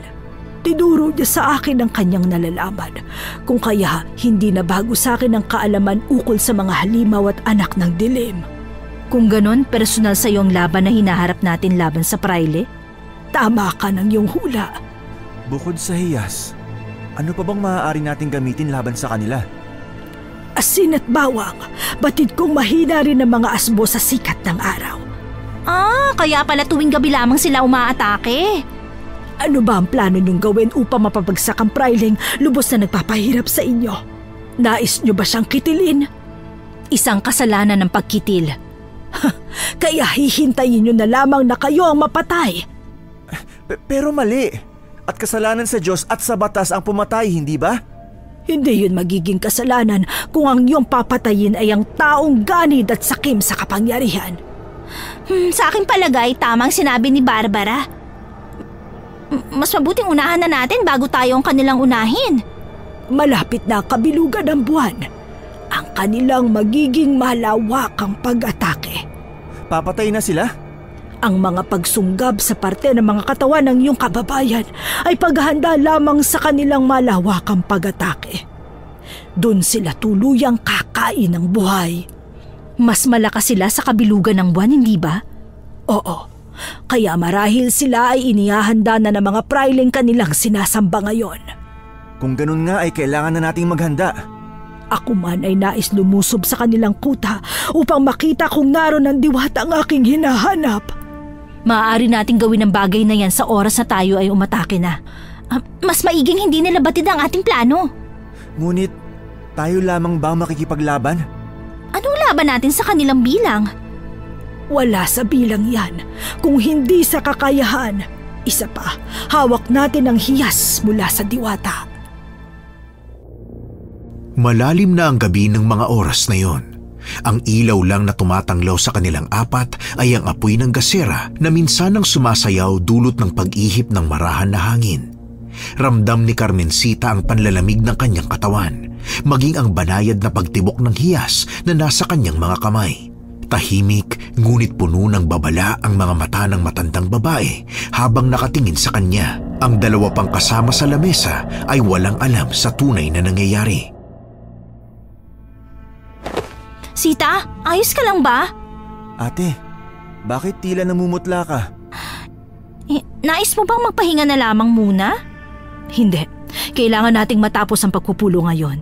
Tinuro niya sa akin ang kanyang nalalaman, kung kaya hindi na bago sa akin ang kaalaman ukol sa mga halimaw at anak ng dilim. Kung ganon, personal sa iyong laban na hinaharap natin laban sa Praile? Tama ka ng iyong hula. Bukod sa hiyas, ano pa bang maaari nating gamitin laban sa kanila? Asin at bawang, batid kong mahina rin ang mga asbo sa sikat ng araw. Kaya pala tuwing gabi lamang sila umaatake. Ano ba ang plano niyong gawin upang mapabagsak ang Praileng lubos na nagpapahirap sa inyo? Nais niyo ba siyang kitilin? Isang kasalanan ng pagkitil. Kaya hihintayin niyo na lamang na kayo ang mapatay. Pero mali. At kasalanan sa Diyos at sa batas ang pumatay, hindi ba? Hindi yun magiging kasalanan kung ang iyong papatayin ay ang taong ganid at sakim sa kapangyarihan. Sa aking palagay, tamang sinabi ni Barbara. Mas mabuting unahan na natin bago tayo ang kanilang unahin. Malapit na kabilugan ng buwan. Ang kanilang magiging malawakang pag-atake. Papatay na sila? Ang mga pagsunggab sa parte ng mga katawan ng iyong kababayan ay paghahanda lamang sa kanilang malawakang pag-atake. Doon sila tuluyang kakain ng buhay. Mas malakas sila sa kabilugan ng buwan, hindi ba? Oo. Kaya marahil sila ay inihahanda na ng mga Praileng kanilang sinasamba ngayon. Kung ganun nga ay kailangan na nating maghanda. Ako man ay nais lumusob sa kanilang kuta upang makita kung naroon ang diwata ang aking hinahanap. Maaari nating gawin ang bagay na yan sa oras na tayo ay umatake na. Mas maiging hindi nila batid ang ating plano. Ngunit, tayo lamang ba makikipaglaban? Anong laban natin sa kanilang bilang? Wala sa bilang yan, kung hindi sa kakayahan. Isa pa, hawak natin ang hiyas mula sa diwata. Malalim na ang gabi ng mga oras na yon. Ang ilaw lang na tumatanglaw sa kanilang 4 ay ang apoy ng gasera na minsanang sumasayaw dulot ng pag-ihip ng marahan na hangin. Ramdam ni Carmencita ang panlalamig ng kanyang katawan, maging ang banayad na pagtibok ng hiyas na nasa kanyang mga kamay. Tahimik ngunit puno ng babala ang mga mata ng matandang babae habang nakatingin sa kanya. Ang 2 pang kasama sa lamesa ay walang alam sa tunay na nangyayari. Sita, ayos ka lang ba? Ate, bakit tila namumutla ka? Nais mo bang magpahinga na lamang muna? Hindi. Kailangan nating matapos ang pagpupulo ngayon.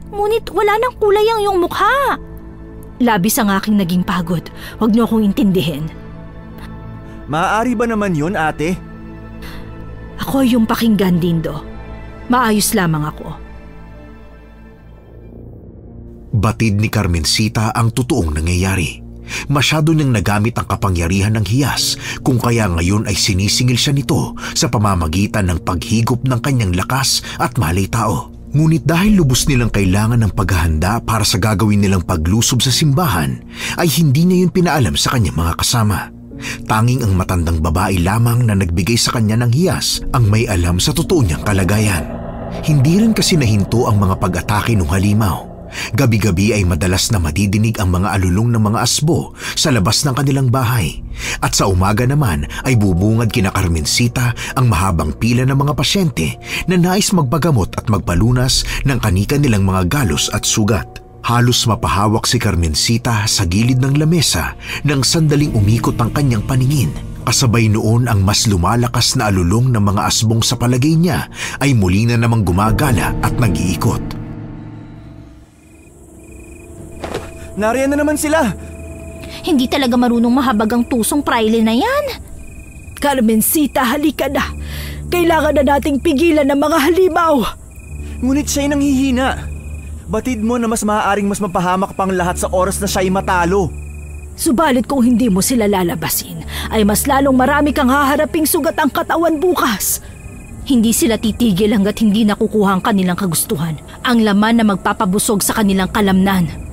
Ngunit wala nang kulay ang iyong mukha. Labis ang aking naging pagod. Huwag niyo akong intindihin. Maaari ba naman yun, ate? Ako yung pakinggan, Dindo. Maayos lamang ako. Batid ni Carmencita ang totoong nangyayari. Masyado niyang nagamit ang kapangyarihan ng hiyas kung kaya ngayon ay sinisingil siya nito sa pamamagitan ng paghigop ng kanyang lakas at malay tao. Ngunit dahil lubos nilang kailangan ng paghahanda para sa gagawin nilang paglusob sa simbahan, ay hindi niya yun pinaalam sa kanyang mga kasama. Tanging ang matandang babae lamang na nagbigay sa kanya ng hiyas ang may alam sa totoo niyang kalagayan. Hindi rin kasi nahinto ang mga pag-atake ng halimaw. Gabi-gabi ay madalas na madidinig ang mga alulong ng mga asbo sa labas ng kanilang bahay. At sa umaga naman ay bubungad kina Carmencita ang mahabang pila ng mga pasyente na nais magpagamot at magpalunas ng kanika nilang mga galos at sugat. Halos mapahawak si Carmencita sa gilid ng lamesa nang sandaling umikot ang kanyang paningin. Kasabay noon ang mas lumalakas na alulong ng mga asbong sa palagay niya ay muli na namang gumagala at nag-iikot. Nariyan na naman sila! Hindi talaga marunong mahabag ang tusong Praile na yan. Carmencita, halika na. Kailangan na nating pigilan ng mga halimaw. Ngunit siya'y nanghihina. Batid mo na mas maaaring mas mapahamak pang lahat sa oras na siya'y matalo. Subalit kung hindi mo sila lalabasin, ay mas lalong marami kang haharaping sugat ang katawan bukas. Hindi sila titigil hanggat hindi nakukuha ang kanilang kagustuhan, ang laman na magpapabusog sa kanilang kalamnan.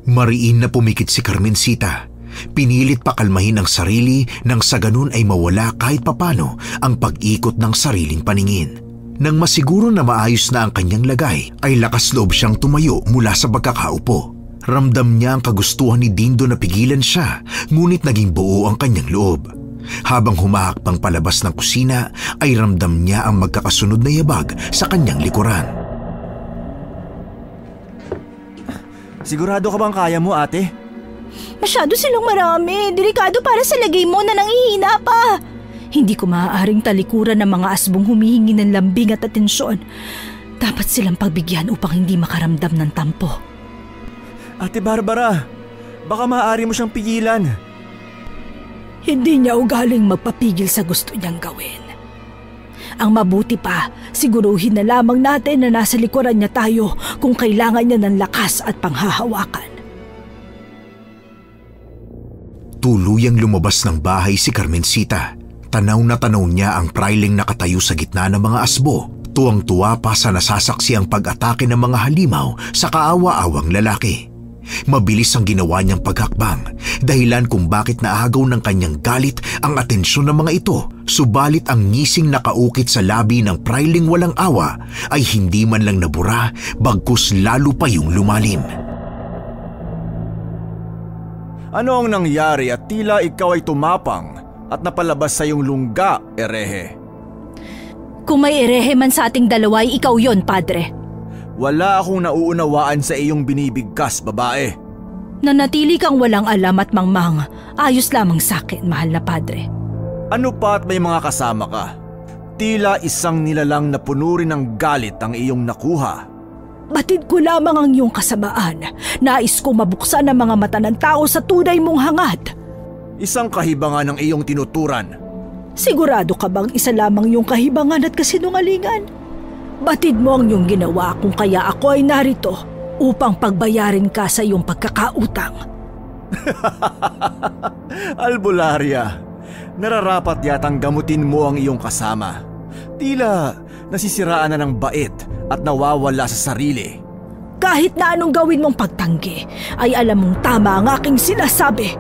Mariin na pumikit si Carmencita. Pinilit pakalmahin ang sarili nang sa ganun ay mawala kahit papano ang pag-ikot ng sariling paningin. Nang masiguro na maayos na ang kanyang lagay, ay lakas loob siyang tumayo mula sa pagkakaupo. Ramdam niya ang kagustuhan ni Dindo na pigilan siya, ngunit naging buo ang kanyang loob. Habang humahakbang palabas ng kusina, ay ramdam niya ang magkakasunod na yabag sa kanyang likuran. Sigurado ka bang kaya mo, ate? Masyado silang marami. Delikado para sa lagay mo na nanghihina pa. Hindi ko maaaring talikuran ng mga asbong humihingi ng lambing at atensyon. Dapat silang pagbigyan upang hindi makaramdam ng tampo. Ate Barbara, baka maaari mo siyang pigilan. Hindi niya ugaling magpapigil sa gusto niyang gawin. Ang mabuti pa, siguruhin na lamang natin na nasa likuran niya tayo kung kailangan niya ng lakas at panghahawakan. Tuluyang lumabas ng bahay si Carmencita. Tanaw na tanaw niya ang Praileng nakatayo sa gitna ng mga asbo. Tuwang-tuwa pa sa nasasaksi ang pag-atake ng mga halimaw sa kaawa-awang lalaki. Mabilis ang ginawa niyang paghakbang, dahilan kung bakit naagaw ng kanyang galit ang atensyon ng mga ito. Subalit ang ngising nakaukit sa labi ng Praileng walang awa ay hindi man lang nabura, bagkus lalo pa yung lumalim. Ano ang nangyari at tila ikaw ay tumapang at napalabas sa iyong lungga, Erehe? Kung may erehe man sa ating dalawa ay ikaw yon, Padre. Wala akong nauunawaan sa iyong binibigkas, babae. Nanatili kang walang alam at mangmang. Ayos lamang sa akin, mahal na Padre. Ano pa at may mga kasama ka? Tila isang nilalang na puno rin ng galit ang iyong nakuha. Batid ko lamang ang iyong kasamaan. Nais ko mabuksan ang mga mata ng tao sa tunay mong hangad. Isang kahibangan ang iyong tinuturan. Sigurado ka bang isa lamang iyong kahibangan at kasinungalingan? Batid mo ang iyong ginawa kung kaya ako ay narito upang pagbayarin ka sa iyong pagkakautang. Albularia, nararapat yatang gamutin mo ang iyong kasama. Tila nasisiraan na ng bait at nawawala sa sarili. Kahit na anong gawin mong pagtanggi, ay alam mong tama ang aking sinasabi.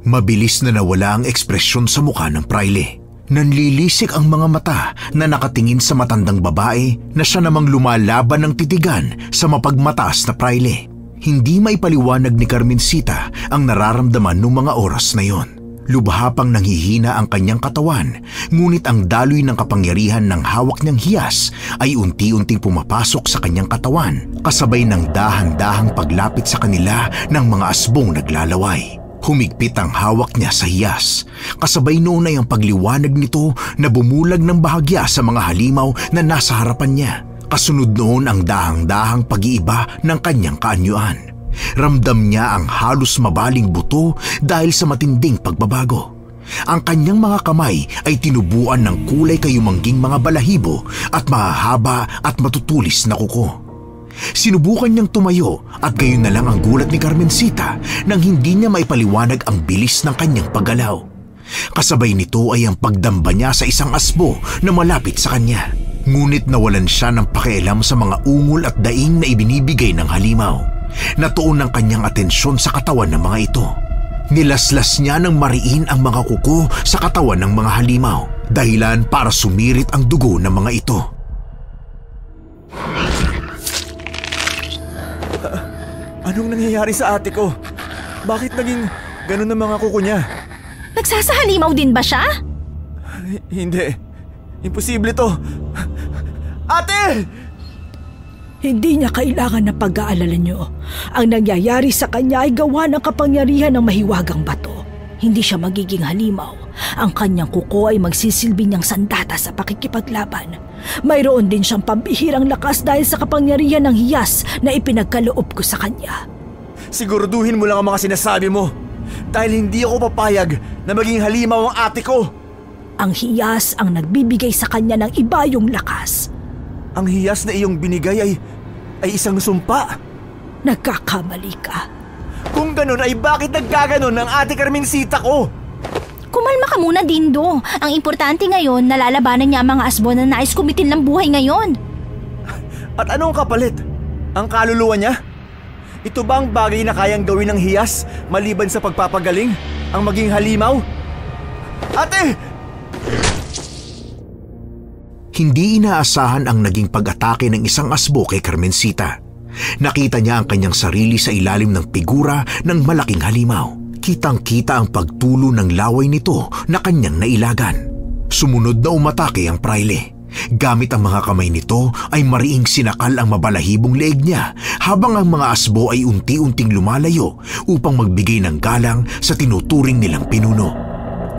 Mabilis na nawala ang ekspresyon sa mukha ng Praile. Nanlilisik ang mga mata na nakatingin sa matandang babae na siya namang lumalaban ng titigan sa mapagmataas na Praile. Hindi maipaliwanag ni Carmencita ang nararamdaman ng mga oras na yon. Lubha pang nanghihina ang kanyang katawan, ngunit ang daloy ng kapangyarihan ng hawak niyang hiyas ay unti-unting pumapasok sa kanyang katawan, kasabay ng dahan-dahang paglapit sa kanila ng mga asbong naglalaway. Humigpit ang hawak niya sa hiyas. Kasabay noon ay ang pagliwanag nito na bumulag ng bahagya sa mga halimaw na nasa harapan niya. Kasunod noon ang dahang-dahang pag-iiba ng kanyang kaanyuan. Ramdam niya ang halos mabaling buto dahil sa matinding pagbabago. Ang kanyang mga kamay ay tinubuan ng kulay kayumangging mga balahibo at mahahaba at matutulis na kuko. Sinubukan niyang tumayo at gayon na lang ang gulat ni Carmencita nang hindi niya maipaliwanag ang bilis ng kanyang paggalaw. Kasabay nito ay ang pagdamba niya sa isang asbo na malapit sa kanya. Ngunit nawalan siya ng pakialam sa mga ungol at daing na ibinibigay ng halimaw. Natuon ang kanyang atensyon sa katawan ng mga ito. Nilaslas niya ng mariin ang mga kuko sa katawan ng mga halimaw, dahilan para sumirit ang dugo ng mga ito. Anong nangyayari sa ate ko? Bakit naging ganun ang mga kuko niya? Nagsasahalimaw din ba siya? Hindi. Imposible to. Ate! Hindi niya kailangan na pag-aalala niyo. Ang nangyayari sa kanya ay gawa ng kapangyarihan ng mahiwagang bato. Hindi siya magiging halimaw. Ang kanyang kuko ay magsisilbi niyang sandata sa pakikipaglaban. Mayroon din siyang pambihirang lakas dahil sa kapangyarihan ng hiyas na ipinagkaloob ko sa kanya. Siguraduhin mo lang ang mga sinasabi mo. Dahil hindi ako papayag na maging halimaw ang ate ko. Ang hiyas ang nagbibigay sa kanya ng iba yung lakas. Ang hiyas na iyong binigay ay isang sumpa. Nagkakamali ka. Kung ganun ay bakit nagkaganon ang ate Carmencita ko? Kumalma ka muna, Dindo. Ang importante ngayon, nalalabanan niya ang mga asbo na nais kumitil ng buhay ngayon. At anong kapalit? Ang kaluluwa niya? Ito ba ang bagay na kayang gawin ng hiyas maliban sa pagpapagaling? Ang maging halimaw? Ate! Hindi inaasahan ang naging pag-atake ng isang asbo kay Carmencita. Nakita niya ang kanyang sarili sa ilalim ng figura ng malaking halimaw. Kitang-kita ang pagtulo ng laway nito na kanyang nailagan. Sumunod na umatake ang praile. Gamit ang mga kamay nito ay mariing sinakal ang mabalahibong leeg niya habang ang mga asbo ay unti-unting lumalayo upang magbigay ng galang sa tinuturing nilang pinuno.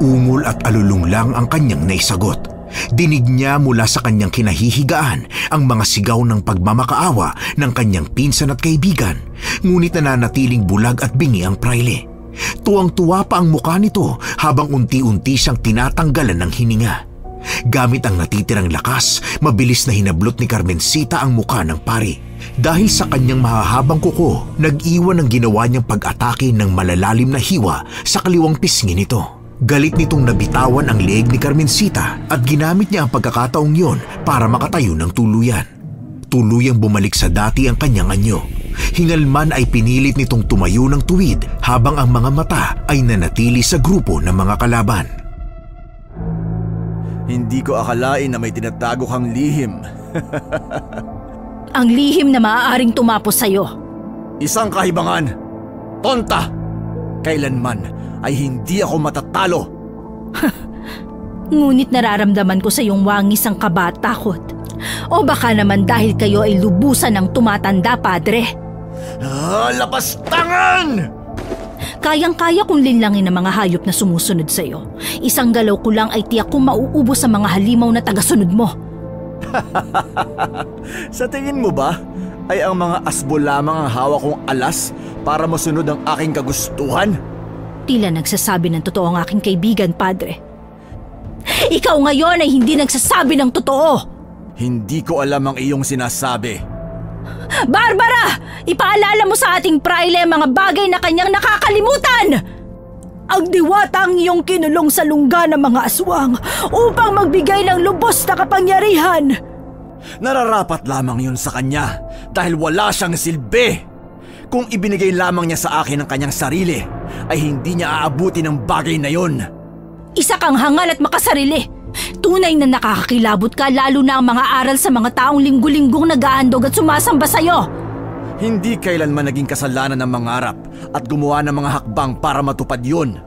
Ungol at alulong lang ang kanyang naisagot. Dinig niya mula sa kanyang kinahihigaan ang mga sigaw ng pagmamakaawa ng kanyang pinsan at kaibigan, ngunit nananatiling bulag at bingi ang praile. Tuwang-tuwa pa ang mukha nito habang unti-unti siyang tinatanggalan ng hininga. Gamit ang natitirang lakas, mabilis na hinablot ni Carmencita ang mukha ng pari. Dahil sa kanyang mahahabang kuko, nag-iwan ang ginawa niyang pag-atake ng malalalim na hiwa sa kaliwang pisngi nito. Galit nitong nabitawan ang leeg ni Carmencita at ginamit niya ang pagkakataong yon para makatayo ng tuluyan. Tuluyang bumalik sa dati ang kanyang anyo. Hingalman ay pinilit nitong tumayo ng tuwid habang ang mga mata ay nanatili sa grupo ng mga kalaban. Hindi ko akalain na may tinatago kang lihim. Ang lihim na maaaring tumapos sa'yo. Isang kahibangan. Tonta! Kailanman ay hindi ako matatalo. Ngunit nararamdaman ko sa iyong wangis ang kaba at takot. O baka naman dahil kayo ay lubusan ng tumatanda, Padre. Lapastangan! Kayang-kaya kong linlangin ang mga hayop na sumusunod sa iyo. Isang galaw ko lang ay tiyak kong mauubos sa mga halimaw na tagasunod mo. Sa tingin mo ba ay ang mga asbo lamang ang hawak kong alas para masunod ang aking kagustuhan? Tila nagsasabi ng totoo ang aking kaibigan, Padre. Ikaw ngayon ay hindi nagsasabi ng totoo. Hindi ko alam ang iyong sinasabi. Barbara! Ipaalala mo sa ating praile ang mga bagay na kanyang nakakalimutan! Ang diwatang iyong kinulong sa lungga ng mga aswang upang magbigay ng lubos na kapangyarihan. Nararapat lamang yun sa kanya dahil wala siyang silbi. Kung ibinigay lamang niya sa akin ang kanyang sarili, ay hindi niya aabuti ng bagay na yon. Isa kang hangal at makasarili. Tunay na nakakakilabot ka lalo na ang mga aral sa mga taong linggo-linggong nag-aandog at sumasamba sa'yo. Hindi kailanman naging kasalanan ng mangarap at gumawa ng mga hakbang para matupad yun.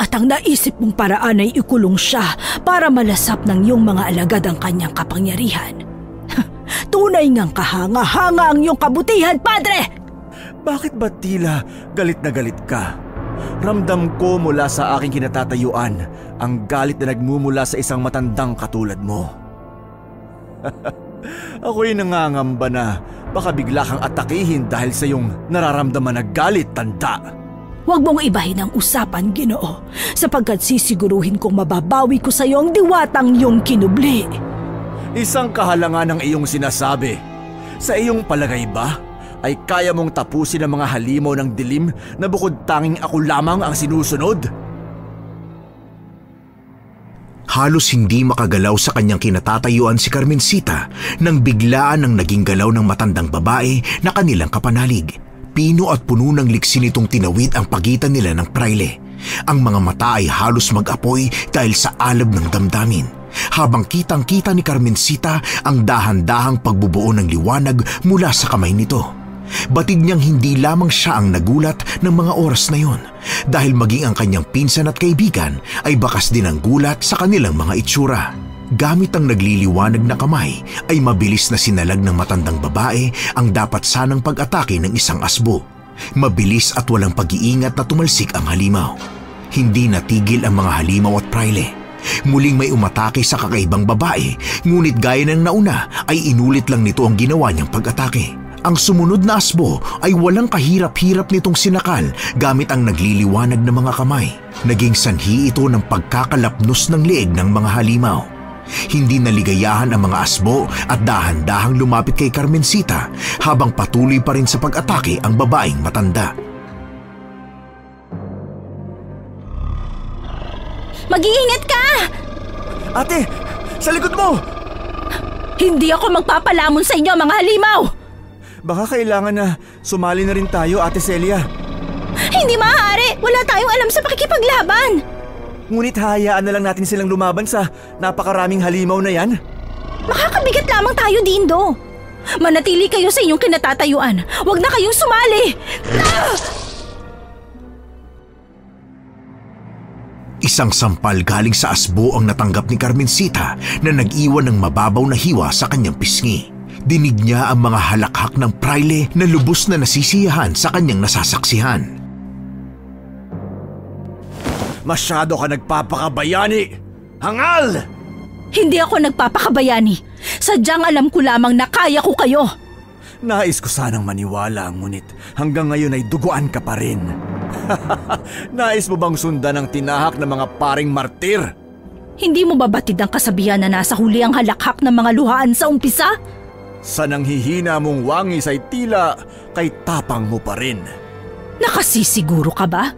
At ang naisip mong paraan ay ikulong siya para malasap ng iyong mga alagad ang kanyang kapangyarihan. Tunay ngang kahanga-hanga ang iyong kabutihan, Padre! Bakit ba tila galit na galit ka? Ramdam ko mula sa aking kinatatayuan ang galit na nagmumula sa isang matandang katulad mo. Ako'y nangangamba na baka bigla kang atakihin dahil sa iyong nararamdaman na galit, tanda. Huwag mong ibahin ang usapan, Ginoo, sapagkat sisiguruhin kong mababawi ko sa iyo ang diwatang iyong kinubli. Isang kahalangan ang iyong sinasabi. Sa iyong palagay ba ay kaya mong tapusin ang mga halimaw ng dilim na bukod tanging ako lamang ang sinusunod? Halos hindi makagalaw sa kanyang kinatatayuan si Carmencita nang biglaan ang naging galaw ng matandang babae na kanilang kapanalig. Pino at puno ng liksi nitong tinawid ang pagitan nila ng praile. Ang mga mata ay halos mag-apoy dahil sa alab ng damdamin. Habang kitang-kita ni Carmencita ang dahan-dahang pagbubuo ng liwanag mula sa kamay nito. Batid niyang hindi lamang siya ang nagulat ng mga oras na yon, dahil maging ang kanyang pinsan at kaibigan ay bakas din ang gulat sa kanilang mga itsura. Gamit ang nagliliwanag na kamay ay mabilis na sinalag ng matandang babae ang dapat sanang pag-atake ng isang asbo. Mabilis at walang pag-iingat na tumalsik ang halimaw. Hindi natigil ang mga halimaw at praile. Muling may umatake sa kakaibang babae, ngunit gaya ng nauna ay inulit lang nito ang ginawa niyang pag-atake. Ang sumunod na asbo ay walang kahirap-hirap nitong sinakal gamit ang nagliliwanag na mga kamay. Naging sanhi ito ng pagkakalapnos ng leeg ng mga halimaw. Hindi naligayahan ang mga asbo at dahan-dahang lumapit kay Carmencita habang patuloy pa rin sa pag-atake ang babaeng matanda. Mag-iingat ka! Ate, sa likod mo! Hindi ako magpapalamon sa inyo, mga halimaw! Baka kailangan na sumali na rin tayo, Ate Celia. Hindi maaari! Wala tayong alam sa pakikipaglaban! Ngunit hayaan na lang natin silang lumaban sa napakaraming halimaw na yan. Makakabigat lamang tayo, Dindo. Manatili kayo sa inyong kinatatayuan. Huwag na kayong sumali! Isang sampal galing sa asbo ang natanggap ni Carmencita na nag-iwan ng mababaw na hiwa sa kanyang pisngi. Dinig niya ang mga halakhak ng praile na lubos na nasisiyahan sa kanyang nasasaksihan. Masyado ka nagpapakabayani! Hangal! Hindi ako nagpapakabayani. Sadyang alam ko lamang na kaya ko kayo. Nais ko sanang maniwala, ngunit hanggang ngayon ay duguan ka pa rin. Nais mo bang sundan ang tinahak ng mga paring martir? Hindi mo ba batid ang kasabihan na nasa huli ang halakhak ng mga luhaan sa umpisa? Sa nanghihina mong wangis ay tila kay tapang mo pa rin. Nakasisiguro ka ba?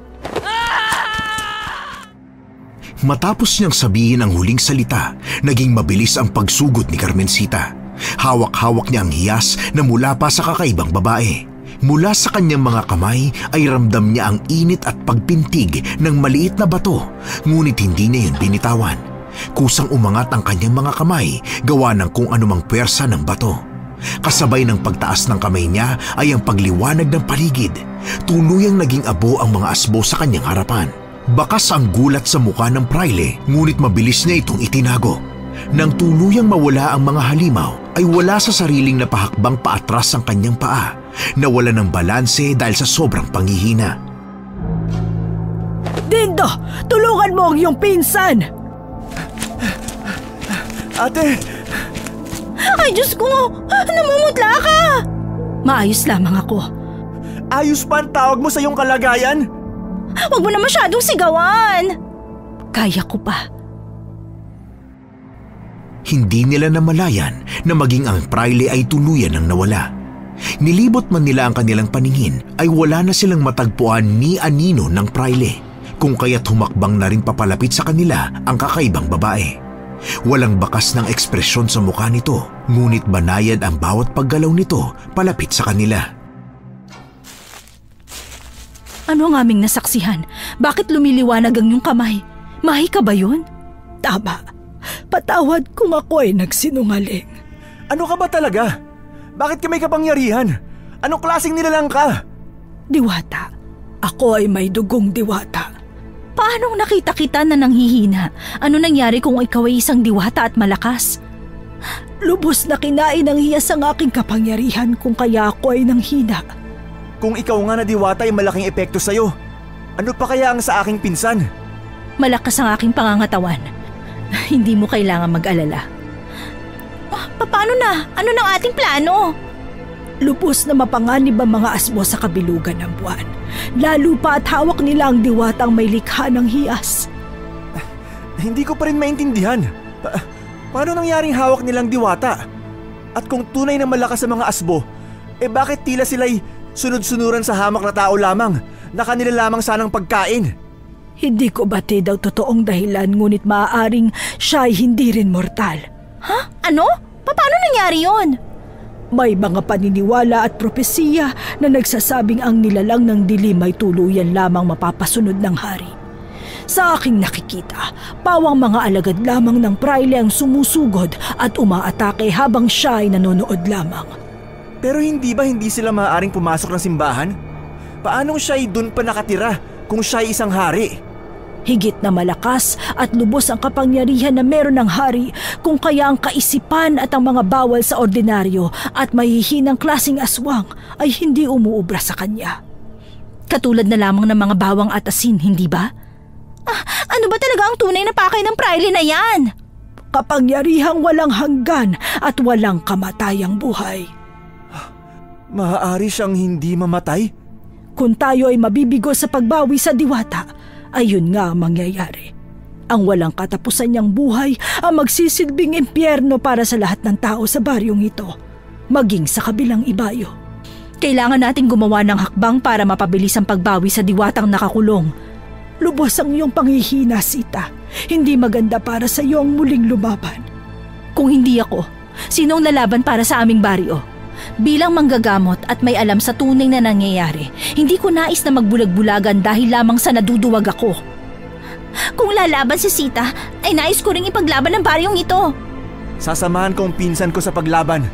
Matapos niyang sabihin ang huling salita, naging mabilis ang pagsugod ni Carmencita. Hawak-hawak niya ang hiyas na mula pa sa kakaibang babae. Mula sa kanyang mga kamay ay ramdam niya ang init at pagpintig ng maliit na bato, ngunit hindi niya yun binitawan. Kusang umangat ang kanyang mga kamay gawa ng kung anumang puwersa ng bato. Kasabay ng pagtaas ng kamay niya ay ang pagliwanag ng paligid. Tuluyang naging abo ang mga asbo sa kanyang harapan. Bakas ang gulat sa mukha ng praile, ngunit mabilis niya itong itinago. Nang tuluyang mawala ang mga halimaw, ay wala sa sariling napahakbang paatras ang kanyang paa. Nawala ng balanse dahil sa sobrang panghihina. Dindo, tulungan mo ang iyong pinsan! Ate! Ay, Diyos ko! Namumutla ka! Maayos lamang ako. Ayos pa ang tawag mo sa iyong kalagayan? Huwag mo na masyadong sigawan! Kaya ko pa. Hindi nila namalayan na maging ang praile ay tuluyan ng nawala. Nilibot man nila ang kanilang paningin ay wala na silang matagpuan ni anino ng praile, kung kaya't humakbang na rin papalapit sa kanila ang kakaibang babae. Walang bakas ng ekspresyon sa mukha nito, ngunit banayad ang bawat paggalaw nito palapit sa kanila. Ano ang aming nasaksihan? Bakit lumiliwanag ang iyong kamay? Mahi ka ba yun? Tama. Patawad kung ako ay nagsinungaling. Ano ka ba talaga? Bakit ka may kapangyarihan? Anong klaseng nilalang ka? Diwata. Ako ay may dugong diwata. Paanong nakita kita na nanghihina? Ano nangyari kung ikaw ay isang diwata at malakas? Lubos na kinain ng hiyas ang aking kapangyarihan kung kaya ako ay nanghina. Kung ikaw nga na diwata ay malaking epekto sa'yo, ano pa kaya ang sa aking pinsan? Malakas ang aking pangangatawan. Hindi mo kailangan mag-alala. Paano na? Ano ng ating plano? Lubos na mapanganib ang mga asbo sa kabilugan ng buwan. Lalo pa at hawak nila ang diwatang may likha ng hiyas. Hindi ko pa rin maintindihan. Paano nangyaring hawak nilang diwata? At kung tunay na malakas sa mga asbo, bakit tila sila'y sunod-sunuran sa hamak na tao lamang na kanila lamang sanang pagkain? Hindi ko batid daw totoong dahilan, ngunit maaaring siya ay hindi rin mortal. Ha? Ano? Paano nangyari yon? May mga paniniwala at propesiya na nagsasabing ang nilalang ng dilim ay tuluyan lamang mapapasunod ng hari. Sa aking nakikita, pawang mga alagad lamang ng praile ang sumusugod at umaatake habang siya ay nanonood lamang. Pero hindi sila maaaring pumasok ng simbahan? Paanong siya'y dun pa nakatira kung siya'y isang hari? Higit na malakas at lubos ang kapangyarihan na meron ng hari kung kaya ang kaisipan at ang mga bawal sa ordinaryo at mahihinang klaseng aswang ay hindi umuubra sa kanya. Katulad na lamang ng mga bawang at asin, hindi ba? Ano ba talaga ang tunay na pakay ng praile na yan? Kapangyarihang walang hanggan at walang kamatayang buhay. Maaari siyang hindi mamatay? Kung tayo ay mabibigo sa pagbawi sa diwata, ayun nga ang mangyayari. Ang walang katapusan niyang buhay ang magsisilbing impyerno para sa lahat ng tao sa baryong ito, maging sa kabilang ibayo. Kailangan nating gumawa ng hakbang para mapabilis ang pagbawi sa diwatang nakakulong. Lubos ang iyong panghihina, Sita. Hindi maganda para sa iyo ang muling lumaban. Kung hindi ako, sino ang lalaban para sa aming baryo? Bilang manggagamot at may alam sa tunay na nangyayari, hindi ko nais na magbulag-bulagan dahil lamang sa naduduwag ako. Kung lalaban si Sita, ay nais ko ring ipaglaban ng baryong ito. Sasamahan ko ang pinsan ko sa paglaban.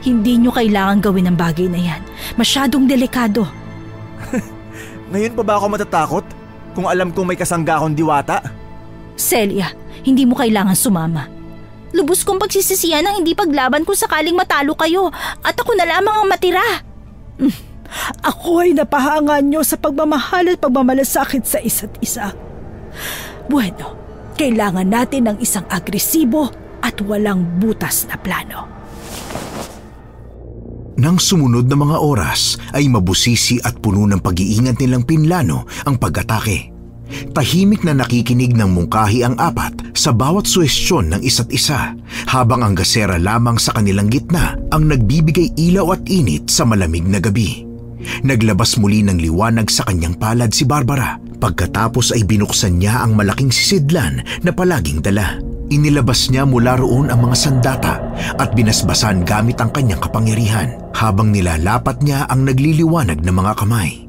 Hindi nyo kailangan gawin ang bagay na yan. Masyadong delikado. Ngayon pa ba ako matatakot kung alam kong may kasangga akong diwata? Celia, hindi mo kailangan sumama. Lubos kong pagsisisihan ang hindi paglaban kung sakaling matalo kayo at ako na lamang ang matira. Ako ay napahangan nyo sa pagmamahal at pagmamalasakit sa isa't isa. Bueno, kailangan natin ng isang agresibo at walang butas na plano. Nang sumunod na mga oras ay mabusisi at puno ng pag-iingat nilang pinlano ang pag-atake. Tahimik na nakikinig ng mungkahi ang apat sa bawat suhestyon ng isa't isa, habang ang gasera lamang sa kanilang gitna ang nagbibigay ilaw at init sa malamig na gabi. Naglabas muli ng liwanag sa kanyang palad si Barbara, pagkatapos ay binuksan niya ang malaking sisidlan na palaging dala. Inilabas niya mula roon ang mga sandata at binasbasan gamit ang kanyang kapangyarihan, habang nilalapat niya ang nagliliwanag na mga kamay.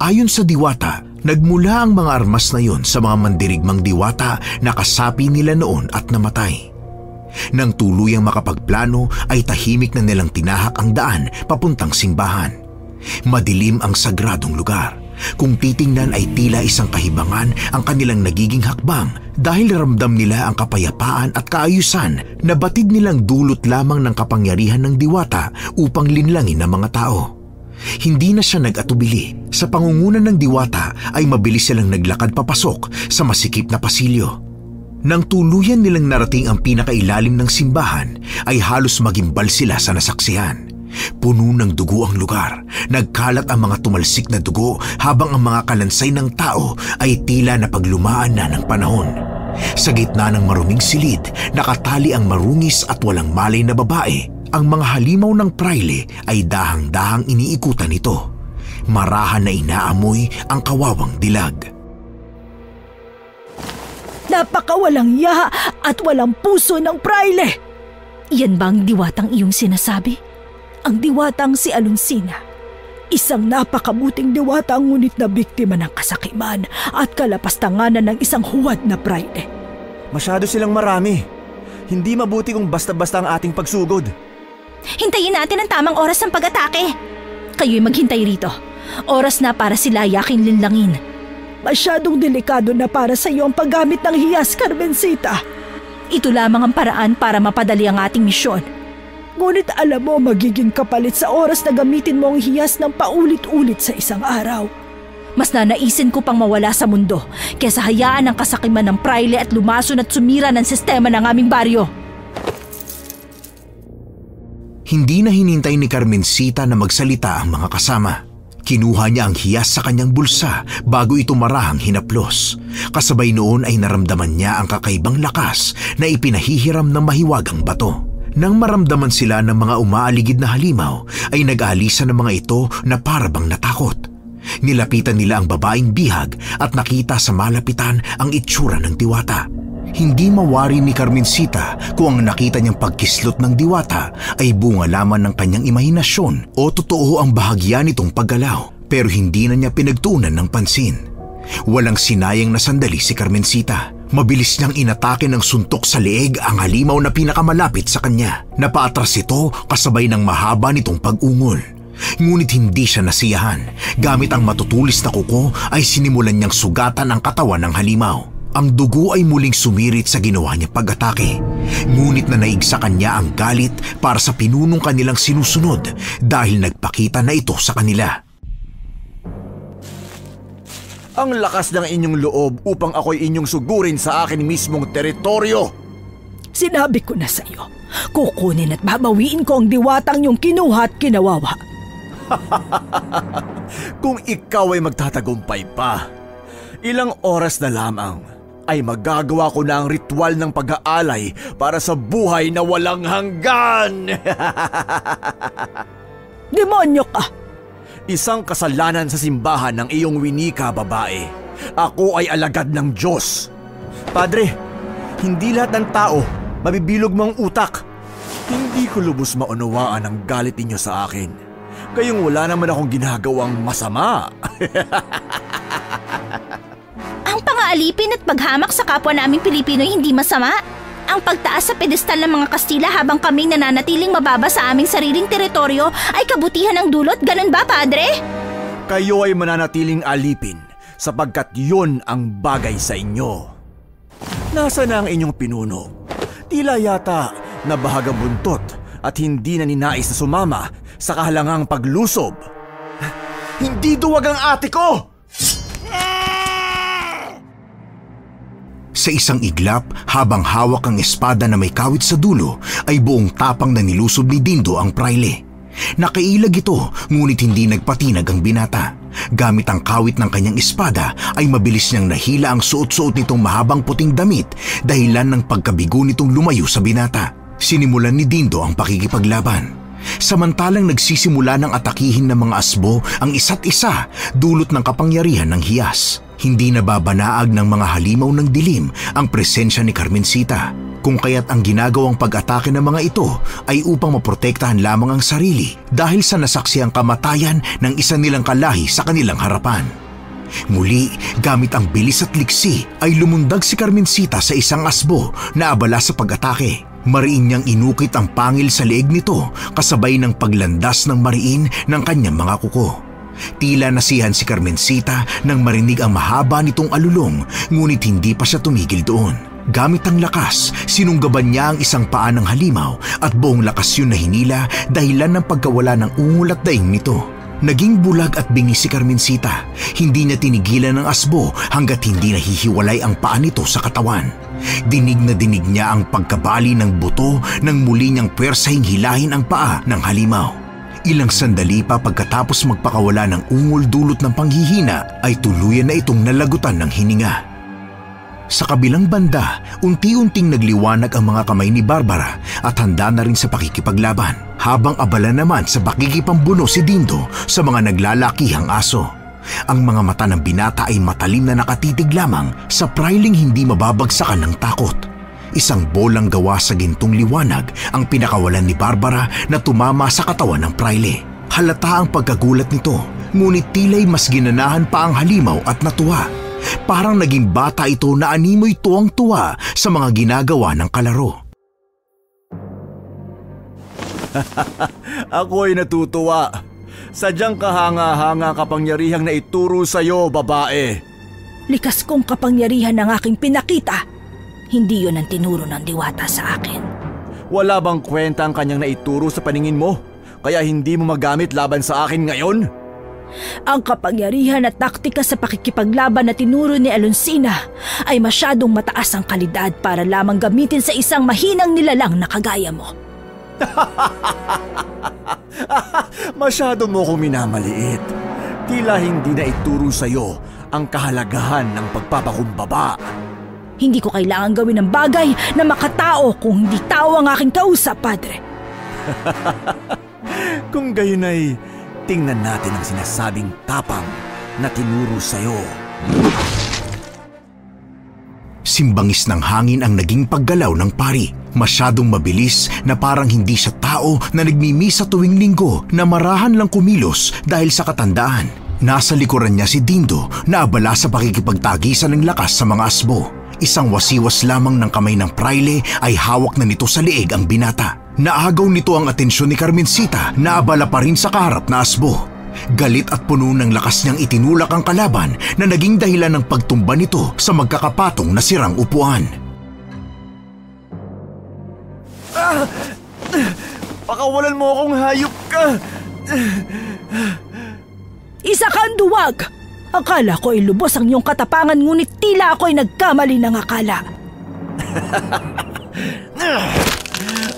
Ayon sa diwata, nagmula ang mga armas na yon sa mga mandirigmang diwata na kasapi nila noon at namatay. Nang tuluyang makapagplano ay tahimik na nilang tinahak ang daan papuntang simbahan. Madilim ang sagradong lugar. Kung titingnan ay tila isang kahibangan ang kanilang nagiging hakbang dahil ramdam nila ang kapayapaan at kaayusan na batid nilang dulot lamang ng kapangyarihan ng diwata upang linlangin ang mga tao. Hindi na siya nag-atubili. Sa pangunguna ng diwata ay mabilis silang naglakad papasok sa masikip na pasilyo. Nang tuluyan nilang narating ang pinakailalim ng simbahan ay halos magimbal sila sa nasaksihan. Puno ng dugo ang lugar. Nagkalat ang mga tumalsik na dugo habang ang mga kalansay ng tao ay tila napaglumaan na ng panahon. Sa gitna ng maruming silid, nakatali ang marungis at walang malay na babae. Ang mga halimaw ng praile ay dahang-dahang iniikutan nito. Marahan na inaamoy ang kawawang dilag. Napakawalang ya at walang puso ng praile! Yan ba ang diwatang iyong sinasabi? Ang diwatang si Alonsina. Isang napakabuting diwata ngunit na biktima ng kasakiman at kalapastanganan ng isang huwad na praile. Masyado silang marami. Hindi mabuti kung basta-basta ang ating pagsugod. Hintayin natin ang tamang oras ng pag-atake. Kayo'y maghintay rito. Oras na para sila yaking linlangin. Masyadong delikado na para sa iyo ang paggamit ng hiyas, Carmencita. Ito lamang ang paraan para mapadali ang ating misyon. Ngunit alam mo magiging kapalit sa oras na gamitin mo ang hiyas ng paulit-ulit sa isang araw. Mas nanaisin ko pang mawala sa mundo kaysa hayaan ang kasakiman ng praile at lumason at sumira ng sistema ng aming baryo. Hindi na hinintay ni Carmencita na magsalita ang mga kasama. Kinuha niya ang hiyas sa kanyang bulsa bago ito marahang hinaplos. Kasabay noon ay naramdaman niya ang kakaibang lakas na ipinahihiram ng mahiwagang bato. Nang maramdaman sila ng mga umaaligid na halimaw, ay nag-aalisa ng mga ito na parabang natakot. Nilapitan nila ang babaeng bihag at nakita sa malapitan ang itsura ng diwata. Hindi mawari ni Carmencita kung ang nakita niyang pagkislot ng diwata ay bunga lamang ng kanyang imahinasyon o totoo ang bahagya nitong paggalaw, pero hindi na niya pinagtuunan ng pansin. Walang sinayang na sandali si Carmencita. Mabilis niyang inatake ng suntok sa leeg ang halimaw na pinakamalapit sa kanya. Napaatras ito kasabay ng mahaba nitong pag-ungol. Ngunit hindi siya nasiyahan. Gamit ang matutulis na kuko ay sinimulan niyang sugatan ang katawan ng halimaw. Ang dugo ay muling sumirit sa ginawa niya pag-atake. Ngunit nanaig sa kanya ang galit para sa pinunong kanilang sinusunod dahil nagpakita na ito sa kanila. Ang lakas ng inyong loob upang ako'y inyong sugurin sa akin mismong teritoryo. Sinabi ko na sa iyo, kukunin at babawiin ko ang diwatang niyong kinuha at kinawawa. Kung ikaw ay magtatagumpay pa, ilang oras na lamang ay magagawa ko na ang ritual ng pag-aalay para sa buhay na walang hanggan. Demonyo ka! Isang kasalanan sa simbahan ng iyong winika, babae. Ako ay alagad ng Diyos. Padre, hindi lahat ng tao mabibilog mo ang utak. Hindi ko lubos maunawaan ang galit ninyo sa akin. Kayong wala naman akong ginagawang masama. Ang pang-aalipin at paghamak sa kapwa naming Pilipino ay hindi masama. Ang pagtaas sa pedestal ng mga Kastila habang kaming nananatiling mababa sa aming sariling teritoryo ay kabutihan ng dulot, ganun ba, Padre? Kayo ay mananatiling alipin sapagkat yun ang bagay sa inyo. Nasaan na ang inyong pinuno? Tila yata nabahagang buntot at hindi na ninais na sumama sa kahalangang paglusob. Hindi duwag ang ate ko! Sa isang iglap, habang hawak ang espada na may kawit sa dulo, ay buong tapang na nilusob ni Dindo ang praile. Nakailag ito, ngunit hindi nagpatinag ang binata. Gamit ang kawit ng kanyang espada, ay mabilis niyang nahila ang suot-suot nitong mahabang puting damit dahilan ng pagkabigo nitong lumayo sa binata. Sinimulan ni Dindo ang pakikipaglaban. Samantalang nagsisimula ng atakihin ng mga asbo ang isa't isa dulot ng kapangyarihan ng hiyas. Hindi nababanaag ng mga halimaw ng dilim ang presensya ni Carmencita, kung kaya't ang ginagawang pag-atake ng mga ito ay upang maprotektahan lamang ang sarili dahil sa nasaksiang kamatayan ng isa nilang kalahi sa kanilang harapan. Muli, gamit ang bilis at liksi ay lumundag si Carmencita sa isang asbo na abala sa pag-atake. Mariin niyang inukit ang pangil sa leeg nito kasabay ng paglandas ng mariin ng kanyang mga kuko. Tila nasihan si Carmencita nang marinig ang mahaba nitong alulong, ngunit hindi pa siya tumigil doon. Gamit ang lakas, sinunggaban niya ang isang paa ng halimaw at buong lakas yun na hinila dahilan ng pagkawala ng ungol at daing nito. Naging bulag at bingi si Carmencita. Hindi niya tinigilan ng asbo hanggat hindi nahihiwalay ang paa nito sa katawan. Dinig na dinig niya ang pagkabali ng buto nang muli niyang pwersahing hilahin ang paa ng halimaw. Ilang sandali pa pagkatapos magpakawala ng ungol dulot ng panghihina ay tuluyan na itong nalagutan ng hininga. Sa kabilang banda, unti-unting nagliwanag ang mga kamay ni Barbara at handa na rin sa pakikipaglaban, habang abala naman sa pakikipambuno si Dindo sa mga naglalakihang aso. Ang mga mata ng binata ay matalim na nakatitig lamang sa prailing hindi mababagsakan ng takot. Isang bolang gawa sa gintong liwanag ang pinakawalan ni Barbara na tumama sa katawan ng praile. Halata ang pagkagulat nito, ngunit tila'y mas ginanahan pa ang halimaw at natuwa. Parang naging bata ito na animoy tuwang-tuwa sa mga ginagawa ng kalaro. Ako ay natutuwa. Sadyang kahanga-hanga kapangyarihang na ituro sa'yo, babae. Likas kong kapangyarihan ng aking pinakita. Hindi yun ang tinuro ng diwata sa akin. Wala bang kwenta ang kanyang naituro sa paningin mo? Kaya hindi mo magamit laban sa akin ngayon? Ang kapangyarihan at taktika sa pakikipaglaban na tinuro ni Alonsina ay masyadong mataas ang kalidad para lamang gamitin sa isang mahinang nilalang na kagaya mo. Masyado mo kong minamaliit. Tila hindi na ituro sa'yo ang kahalagahan ng pagpapakumbaba. Hindi ko kailangan gawin ng bagay na makatao kung hindi tao ang aking kausap, Padre. Kung gayon ay tingnan natin ang sinasabing tapang na tinuro sa'yo. Simbangis ng hangin ang naging paggalaw ng pari. Masyadong mabilis na parang hindi siya tao na nagmimisa tuwing linggo na marahan lang kumilos dahil sa katandaan. Nasa likuran niya si Dindo na abala sa pakikipagtagisan ng lakas sa mga asbo. Isang wasiwas lamang ng kamay ng praile ay hawak na nito sa leeg ang binata. Naagaw nito ang atensyon ni Carmencita na abala pa rin sa kaharap na asbo. Galit at puno ng lakas niyang itinulak ang kalaban na naging dahilan ng pagtumba nito sa magkakapatong na sirang upuan. Pakawalan mo akong hayop ka! Isa kang duwag! Akala ko ay lubos ang iyong katapangan ngunit tila ako'y nagkamali ng akala.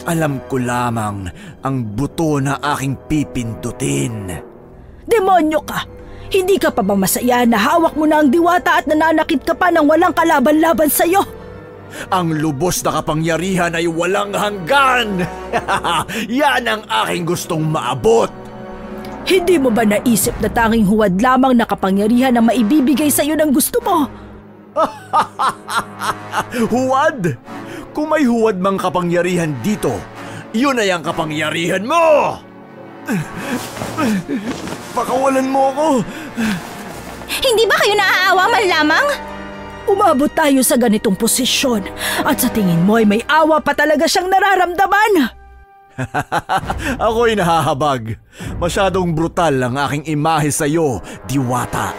Alam ko lamang ang buto na aking pipindutin. Demonyo ka! Hindi ka pa ba masaya na hawak mo na ang diwata at nananakit ka pa ng walang kalaban-laban sa'yo? Ang lubos na kapangyarihan ay walang hanggan! Yan ang aking gustong maabot! Hindi mo ba naisip na tanging huwad lamang na kapangyarihan ang maibibigay sa'yo ng gusto mo? Huwad? Kung may huwad mang kapangyarihan dito, yun ay ang kapangyarihan mo! Pakawalan mo ako! Hindi ba kayo naaawa man lamang? Umabot tayo sa ganitong posisyon at sa tingin mo ay may awa pa talaga siyang nararamdaman. Ako'y nahahabag. Masyadong brutal ang aking imahe sa'yo, diwata.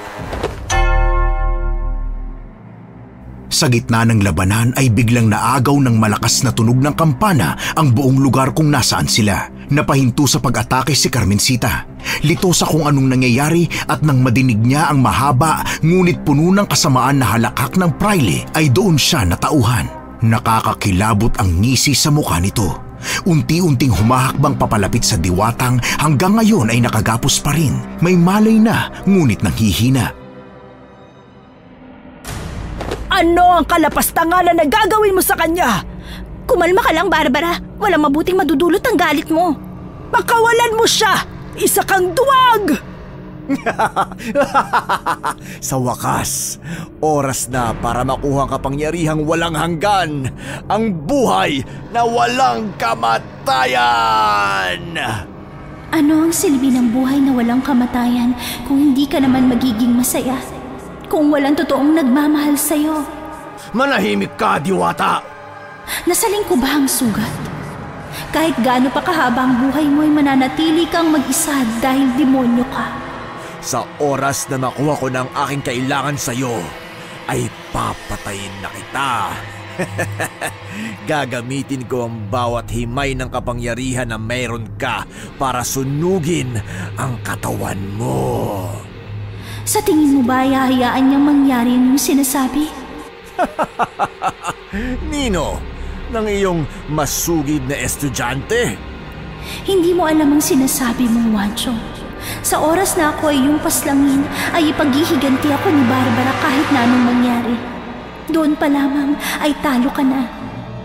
Sa gitna ng labanan ay biglang naagaw ng malakas na tunog ng kampana ang buong lugar kung nasaan sila. Napahinto sa pag-atake si Carmencita. Lito sa kung anong nangyayari at nang madinig niya ang mahaba ngunit puno ng kasamaan na halakhak ng praile ay doon siya natauhan. Nakakakilabot ang ngisi sa mukha nito. Unti-unting humahakbang papalapit sa diwatang hanggang ngayon ay nakagapos pa rin. May malay na ngunit nanghihina. Ano ang kalapastanganan na gagawin mo sa kanya? Kumalma ka lang, Barbara. Walang mabuting madudulot ang galit mo. Pakawalan mo siya! Isa kang duwag! Sa wakas, oras na para makuha ang kapangyarihang walang hanggan, ang buhay na walang kamatayan! Ano ang silbi ng buhay na walang kamatayan kung hindi ka naman magiging masaya? Kung walang totoong nagmamahal sa'yo? Manahimik ka, diwata! Nasaling ko ba ang sugat? Kahit gaano pa kahaba ang buhay mo ay mananatili kang mag-isa dahil demonyo ka. Sa oras na makuha ko ng aking kailangan sa'yo, ay papatayin na kita. Gagamitin ko ang bawat himay ng kapangyarihan na mayroon ka para sunugin ang katawan mo. Sa tingin mo ba ay hahayaan niyang mangyari yung sinasabi? Nino, ng iyong masugid na estudyante? Hindi mo alam ang sinasabi mo, Juancho. Sa oras na ako ay yung paslangin, ay ipaghihiganti ako ni Barbara kahit na anong mangyari. Doon pa lamang ay talo ka na.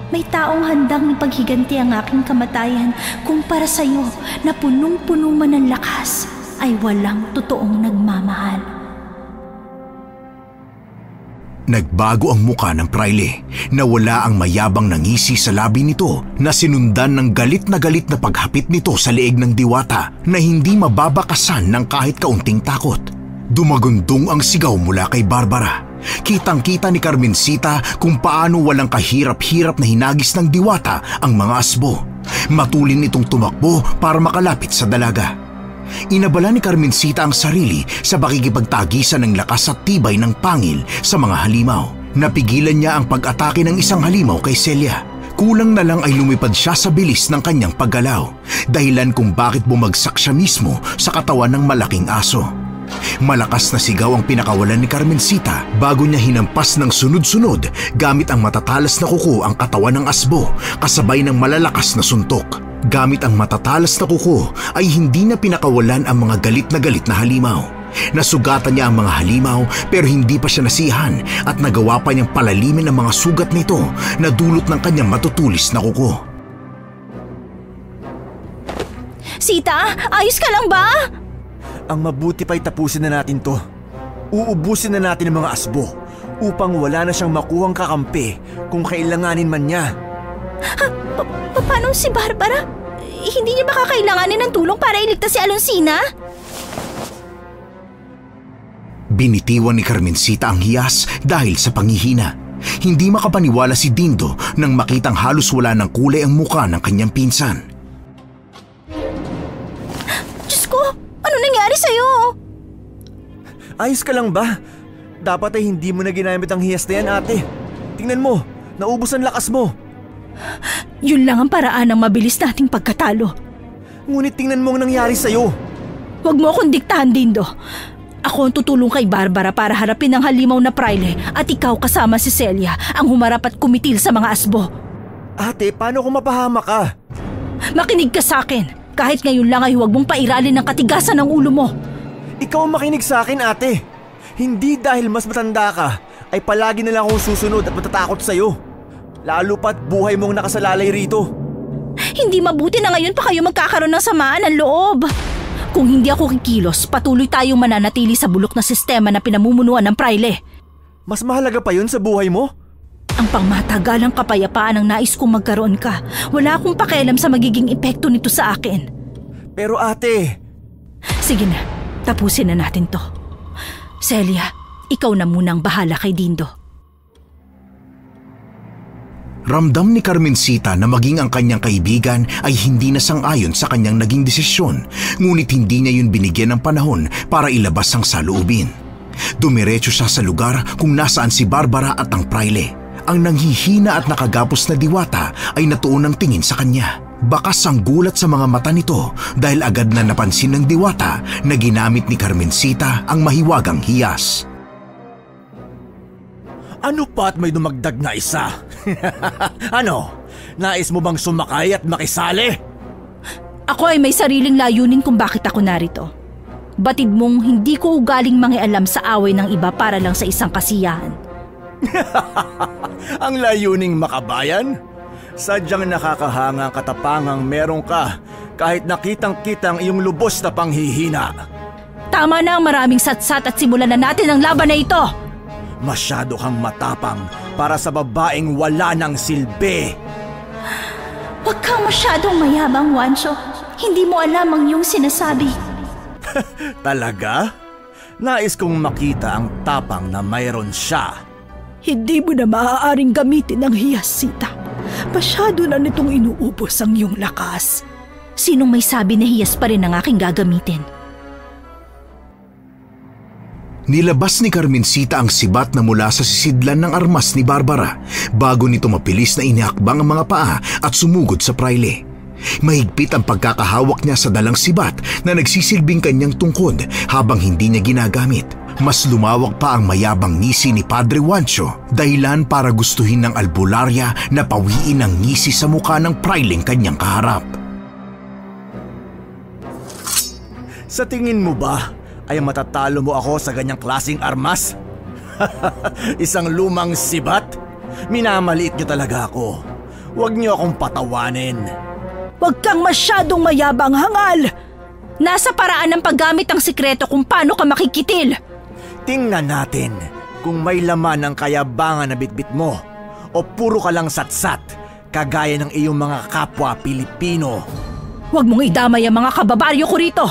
May taong handang ipaghiganti ang aking kamatayan kung para sa'yo na punong-puno man ng lakas ay walang totoong nagmamahal. Nagbago ang muka ng praile. Nawala ang mayabang na ngisi sa labi nito na sinundan ng galit na paghapit nito sa leeg ng diwata na hindi mababakasan ng kahit kaunting takot. Dumagundong ang sigaw mula kay Barbara. Kitang-kita ni Carmencita kung paano walang kahirap-hirap na hinagis ng diwata ang mga asbo. Matulin itong tumakbo para makalapit sa dalaga. Inabala ni Carmencita ang sarili sa pakikipagtagisan ng lakas at tibay ng pangil sa mga halimaw. Napigilan niya ang pag-atake ng isang halimaw kay Celia. Kulang na lang ay lumipad siya sa bilis ng kanyang paggalaw, dahilan kung bakit bumagsak siya mismo sa katawan ng malaking aso. Malakas na sigaw ang pinakawalan ni Carmencita bago niya hinampas ng sunod-sunod gamit ang matatalas na kuko ang katawan ng asbo kasabay ng malalakas na suntok. Gamit ang matatalas na kuko ay hindi na pinakawalan ang mga galit na halimaw. Nasugatan niya ang mga halimaw pero hindi pa siya nasihan at nagawa pa niyang palalimin ang mga sugat nito na dulot ng kanyang matutulis na kuko. Sita, ayos ka lang ba? Ang mabuti pa'y tapusin na natin to. Uubusin na natin ang mga asbo upang wala na siyang makuhang kakampi kung kailanganin man niya. Paano si Barbara? Hindi niya ba kakailanganin ng tulong para iligtas si Alonsina? Binitiwan ni Carmencita ang hiyas dahil sa panghihina. Hindi makapaniwala si Dindo nang makitang halos wala ng kulay ang muka ng kanyang pinsan. Diyos ko, ano nangyari sa'yo? Ayos ka lang ba? Dapat ay hindi mo na ginamit ang hiyas na yan, ate. Tingnan mo, naubos ang lakas mo. Yun lang ang paraan ng mabilis nating pagkatalo. Ngunit tingnan mo ang nangyari sa'yo. Huwag mo akong diktahan, Dindo. Ako ang tutulong kay Barbara para harapin ang halimaw na praile at ikaw kasama si Celia ang humarap at kumitil sa mga asbo. Ate, paano kung mapahamak ka? Makinig ka sa akin. Kahit ngayon lang ay huwag mong pairalin ng katigasan ng ulo mo. Ikaw ang makinig sa akin, ate. Hindi dahil mas matanda ka, ay palagi na lang akong susunod at matatakot sa'yo. Lalo pa't buhay mong nakasalalay rito. Hindi mabuti na ngayon pa kayo magkakaroon ng samaan ng loob. Kung hindi ako kikilos, patuloy tayong mananatili sa bulok na sistema na pinamumunuan ng praile. Mas mahalaga pa yun sa buhay mo? Ang pangmatagalang kapayapaan ang nais kong magkaroon ka. Wala akong pakialam sa magiging epekto nito sa akin. Pero ate… Sige na, tapusin na natin to. Celia, ikaw na munang bahala kay Dindo. Ramdam ni Carmencita na maging ang kanyang kaibigan ay hindi na sang-ayon sa kanyang naging desisyon, ngunit hindi niya yun binigyan ng panahon para ilabas ang saloobin. Dumiretso siya sa lugar kung nasaan si Barbara at ang praile. Ang nanghihina at nakagapos na diwata ay natuon ng tingin sa kanya. Bakas ang gulat sa mga mata nito dahil agad na napansin ng diwata na ginamit ni Carmencita ang mahiwagang hiyas. Ano pa at may dumagdag na isa? Ano? Nais mo bang sumakay at makisali? Ako ay may sariling layunin kung bakit ako narito. Batid mong hindi ko ugaling mangialam sa away ng iba para lang sa isang kasiyahan. Ang layuning makabayan? Sadyang nakakahanga ang katapangang meron ka kahit nakitang-kitang iyong lubos na panghihina. Tama na ang maraming satsat at simulan na natin ang laban na ito! Masyado kang matapang para sa babaeng wala ng silbi. Huwag kang masyadong mayabang, Wancho. Hindi mo alam ang iyong sinasabi. Talaga? Nais kong makita ang tapang na mayroon siya. Hindi mo na maaaring gamitin ang hiyas, Sita. Masyado na nitong inuubos ang iyong lakas. Sinong may sabi na hiyas pa rin ang aking gagamitin? Nilabas ni Carmencita ang sibat na mula sa sisidlan ng armas ni Barbara bago nito mapilis na inihakbang ang mga paa at sumugod sa praile. Mahigpit ang pagkakahawak niya sa dalang sibat na nagsisilbing kanyang tungkod habang hindi niya ginagamit. Mas lumawak pa ang mayabang ngisi ni Padre Wancho, dahilan para gustuhin ng albularya na pawiin ang ngisi sa mukha ng praileng kanyang kaharap. Sa tingin mo ba ay matatalo mo ako sa ganyang klaseng armas? Isang lumang sibat? Minamaliit niyo talaga ako. Huwag niyo akong patawanin. Huwag kang masyadong mayabang, hangal! Nasa paraan ng paggamit ang sikreto kung paano ka makikitil. Tingnan natin kung may laman ang kayabangan na bitbit mo o puro ka lang satsat kagaya ng iyong mga kapwa Pilipino. Huwag mong idamay ang mga kababaryo ko rito.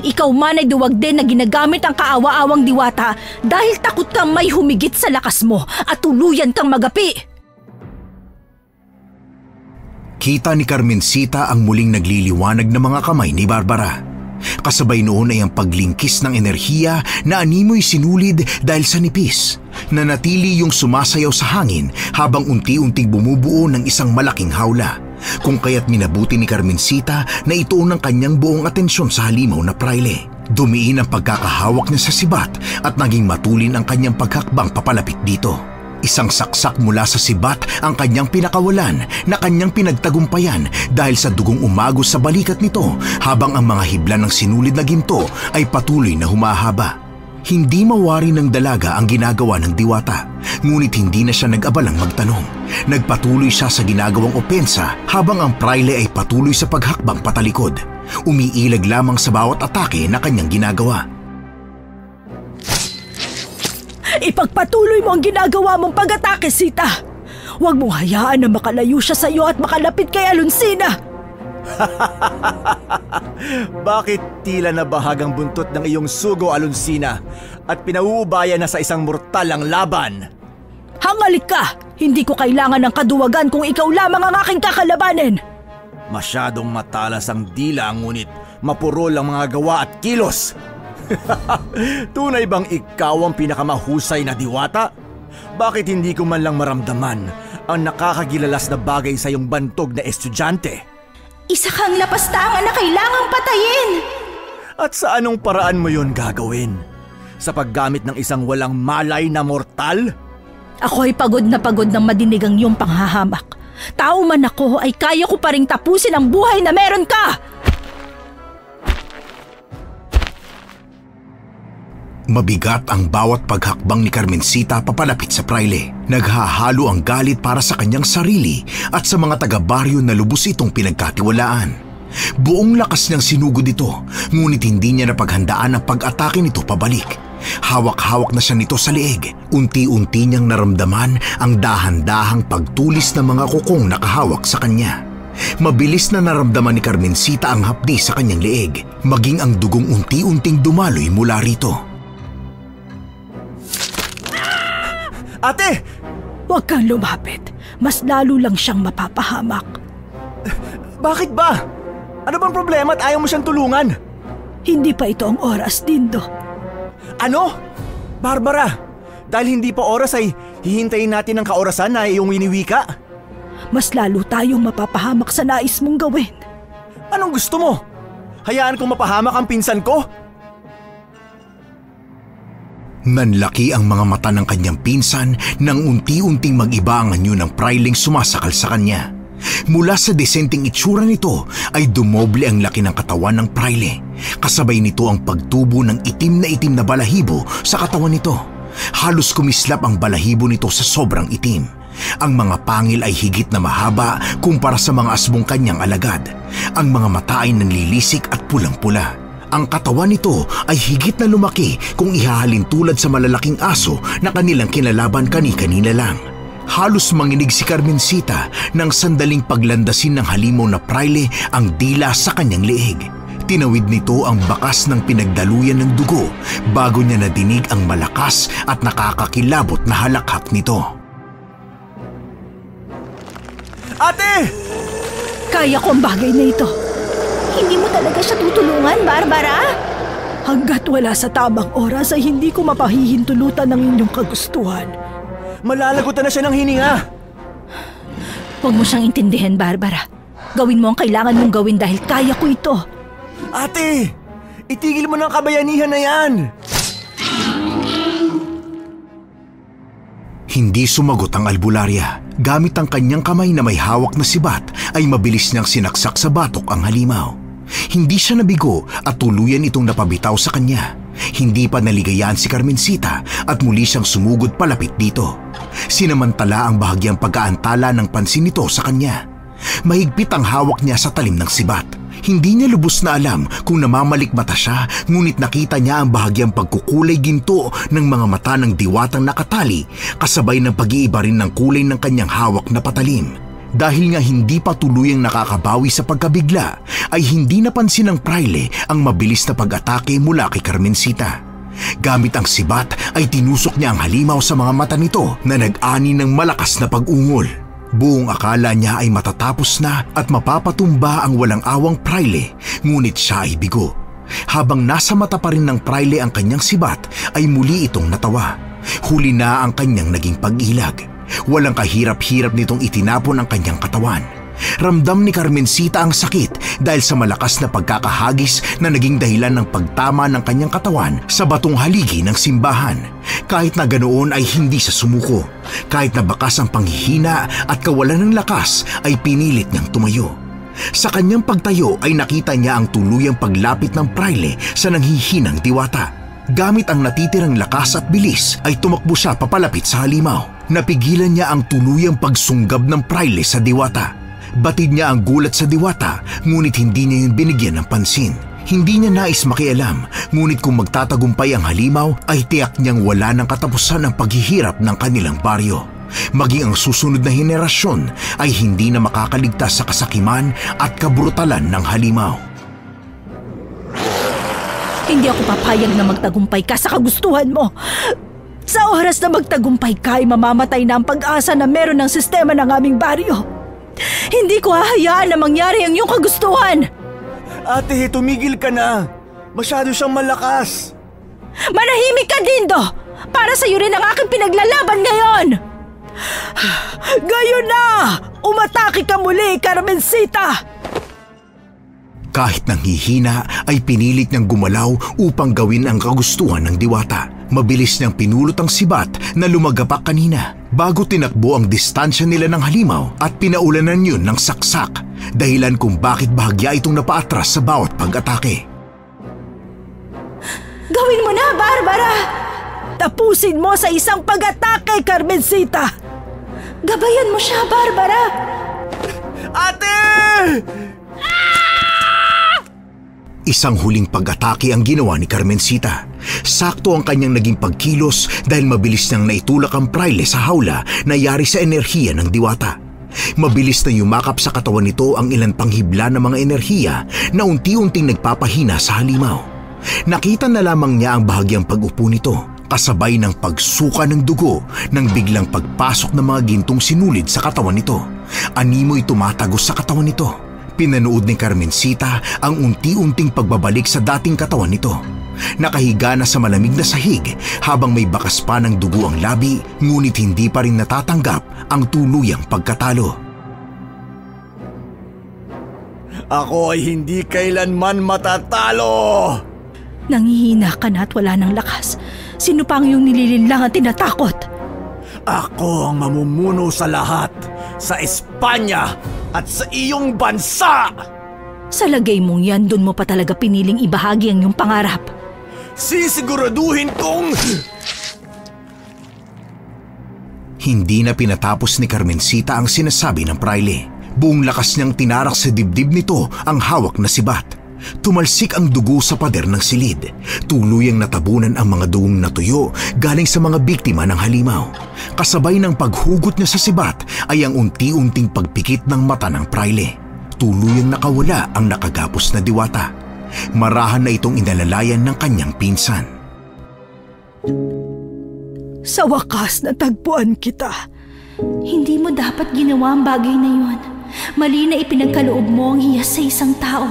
Ikaw man ay duwag din na ginagamit ang kaawa-awang diwata dahil takot kang may humigit sa lakas mo at tuluyan kang magapi. Kita ni Carmencita ang muling nagliliwanag na mga kamay ni Barbara. Kasabay noon ay ang paglingkis ng enerhiya na animoy sinulid dahil sa nipis. Nanatili yung sumasayaw sa hangin habang unti-unting bumubuo ng isang malaking hawla. Kung kaya't minabuti ni Carmencita na ituon ng kanyang buong atensyon sa halimaw na praile. Dumiin ang pagkakahawak niya sa sibat at naging matulin ang kanyang paghakbang papalapit dito. Isang saksak mula sa sibat ang kanyang pinakawalan na kanyang pinagtagumpayan dahil sa dugong umagos sa balikat nito habang ang mga hibla ng sinulid na ginto ay patuloy na humahaba. Hindi mawari ng dalaga ang ginagawa ng diwata, ngunit hindi na siya nag-abalang magtanong. Nagpatuloy siya sa ginagawang opensa habang ang praile ay patuloy sa paghakbang patalikod. Umiilag lamang sa bawat atake na kanyang ginagawa. Ipagpatuloy mo ang ginagawa mong pag-atake, Sita. Huwag mong hayaan na makalayo siya sa iyo at makalapit kay Alonsina. Bakit tila nabahagang buntot ng iyong sugo, Alonsina, at pinauubaya na sa isang mortal ang laban? Hangalik ka! Hindi ko kailangan ng kaduwagan kung ikaw lamang ang aking kakalabanin! Masyadong matalas ang dila, ngunit mapurol ang mga gawa at kilos. Tunay bang ikaw ang pinakamahusay na diwata? Bakit hindi ko man lang maramdaman ang nakakagilalas na bagay sa iyong bantog na estudyante? Isa kang lapastangan na kailangang patayin! At sa anong paraan mo yon gagawin? Sa paggamit ng isang walang malay na mortal? Ako ay pagod ng madinig ang iyong panghahamak. Tao man ako ay kaya ko pa ring tapusin ang buhay na meron ka! Mabigat ang bawat paghakbang ni Carmencita papalapit sa praile. Naghahalo ang galit para sa kanyang sarili at sa mga taga-baryo na lubos itong pinagkatiwalaan. Buong lakas niyang sinugod ito, ngunit hindi niya napaghandaan ang pag-atake nito pabalik. Hawak-hawak na siya nito sa leeg. Unti-unti niyang naramdaman ang dahan-dahang pagtulis ng mga kukong nakahawak sa kanya. Mabilis na naramdaman ni Carmencita ang hapdi sa kanyang leeg, maging ang dugong unti-unting dumaloy mula rito. Ate! Huwag kang lumapit. Mas lalo lang siyang mapapahamak. Bakit ba? Ano bang problema at ayaw mo siyang tulungan? Hindi pa ito ang oras, Dindo. Ano? Barbara, dahil hindi pa oras ay hihintayin natin ang kaorasan na iyong winiwika? Mas lalo tayong mapapahamak sa nais mong gawin. Anong gusto mo? Hayaan kong mapahamak ang pinsan ko? Nanlaki ang mga mata ng kanyang pinsan nang unti-unting mag-iba ang anyo ng prailing sumasakal sa kanya. Mula sa desenteng itsura nito ay dumoble ang laki ng katawan ng praile. Kasabay nito ang pagtubo ng itim na balahibo sa katawan nito. Halos kumislap ang balahibo nito sa sobrang itim. Ang mga pangil ay higit na mahaba kumpara sa mga asbong kanyang alagad. Ang mga mata ay nanlilisik at pulang-pula. Ang katawan nito ay higit na lumaki kung ihahalin tulad sa malalaking aso na kanilang kinalaban kani-kanina lang. Halos manginig si Carmencita nang sandaling paglandasin ng halimaw na praile ang dila sa kanyang leeg. Tinawid nito ang bakas ng pinagdaluyan ng dugo bago niya nadinig ang malakas at nakakakilabot na halakhak nito. Ate! Kaya ko ang bagay na ito. Hindi mo talaga siya tutulungan, Barbara? Hanggat wala sa tamang oras ay hindi ko mapahihintulutan ng inyong kagustuhan. Malalagutan na siya ng hininga. Huwag mo siyang intindihin, Barbara. Gawin mo ang kailangan mong gawin dahil kaya ko ito. Ate! Itigil mo ng kabayanihan na yan! Hindi sumagot ang albularya. Gamit ang kanyang kamay na may hawak na sibat ay mabilis niyang sinaksak sa batok ang halimaw. Hindi siya nabigo at tuluyan itong napabitaw sa kanya. Hindi pa naligayahan si Carmencita at muli siyang sumugod palapit dito. Sinamantala ang bahagyang pag-aantala ng pansin nito sa kanya. Mahigpit ang hawak niya sa talim ng sibat. Hindi niya lubos na alam kung namamalikmata siya, ngunit nakita niya ang bahagyang pagkukulay ginto ng mga mata ng diwatang nakatali kasabay ng pag-iiba rin ng kulay ng kanyang hawak na patalim. Dahil nga hindi pa tuluyang nakakabawi sa pagkabigla, ay hindi napansin ng praile ang mabilis na pag-atake mula kay Carmencita. Gamit ang sibat ay tinusok niya ang halimaw sa mga mata nito na nag-ani ng malakas na pag-ungol. Buong akala niya ay matatapos na at mapapatumba ang walang awang praile, ngunit siya ay bigo. Habang nasa mata pa rin ng praile ang kanyang sibat, ay muli itong natawa. Huli na ang kanyang naging pag-ilag. Walang kahirap-hirap nitong itinapon ang kanyang katawan. Ramdam ni Carmencita ang sakit dahil sa malakas na pagkakahagis na naging dahilan ng pagtama ng kanyang katawan sa batong haligi ng simbahan. Kahit na ganoon ay hindi siya sumuko. Kahit na bakas ang panghihina at kawalan ng lakas ay pinilit niyang tumayo. Sa kanyang pagtayo ay nakita niya ang tuluyang paglapit ng praile sa nanghihinang diwata. Gamit ang natitirang lakas at bilis ay tumakbo siya papalapit sa halimaw. Napigilan niya ang tuluyang pagsunggab ng praile sa diwata. Batid niya ang gulat sa diwata, ngunit hindi niya yun binigyan ng pansin. Hindi niya nais makialam, ngunit kung magtatagumpay ang halimaw ay tiyak niyang wala ng katapusan ang paghihirap ng kanilang baryo. Maging ang susunod na henerasyon ay hindi na makakaligtas sa kasakiman at kabrutalan ng halimaw. Hindi ako papayag na magtagumpay ka sa kagustuhan mo. Sa oras na magtagumpay ka ay mamamatay na ang pag-asa na meron ng sistema ng aming baryo. Hindi ko hahayaan na mangyari ang iyong kagustuhan. Ate, tumigil ka na. Masyado siyang malakas. Manahimik ka, Dindo! Para sa iyo rin ang aking pinaglalaban ngayon! Gayon na! Umatake ka muli, Carmencita! Kahit nanghihina ay pinilit niyang gumalaw upang gawin ang kagustuhan ng diwata. Mabilis niyang pinulot ang sibat na lumagapak kanina bago tinakbo ang distansya nila ng halimaw at pinaulanan yun ng saksak, dahilan kung bakit bahagya itong napaatras sa bawat pag-atake. Gawin mo na, Barbara! Tapusin mo sa isang pag-atake, Carmencita! Gabayan mo siya, Barbara! Ate! Isang huling pag-atake ang ginawa ni Carmencita. Sakto ang kanyang naging pagkilos dahil mabilis niyang naitulak ang praile sa hawla na yari sa enerhiya ng diwata. Mabilis na yumakap sa katawan nito ang ilan pang hibla ng mga enerhiya na unti-unting nagpapahina sa halimaw. Nakita na lamang niya ang bahagyang pag-upo nito, kasabay ng pagsuka ng dugo nang biglang pagpasok ng mga gintong sinulid sa katawan nito. Animoy tumatagos sa katawan nito. Pinanood ni Carmencita ang unti-unting pagbabalik sa dating katawan nito. Nakahiga na sa malamig na sahig habang may bakas pa ng dugo ang labi, ngunit hindi pa rin natatanggap ang tuluyang pagkatalo. Ako ay hindi kailanman matatalo! Nangihina ka na at wala ng lakas. Sino pa ang iyong nililinlang at tinatakot? Ako ang mamumuno sa lahat, sa Espanya at sa iyong bansa! Sa lagay mong yan, dun mo pa talaga piniling ibahagi ang iyong pangarap. Sisiguraduhin kong... Hindi na pinatapos ni Carmencita ang sinasabi ng praile. Buong lakas niyang tinarak sa dibdib nito ang hawak na sibat. Tumalsik ang dugo sa pader ng silid. Tuluyang natabunan ang mga dugong natuyo galing sa mga biktima ng halimaw. Kasabay ng paghugot niya sa sibat ay ang unti-unting pagpikit ng mata ng praile. Tuluyang nakawala ang nakagapos na diwata. Marahan na itong inalalayan ng kanyang pinsan. Sa wakas natagpuan kita. Hindi mo dapat ginawa ang bagay na yun. Mali na ipinagkaloob mo ang hiyas sa isang tao.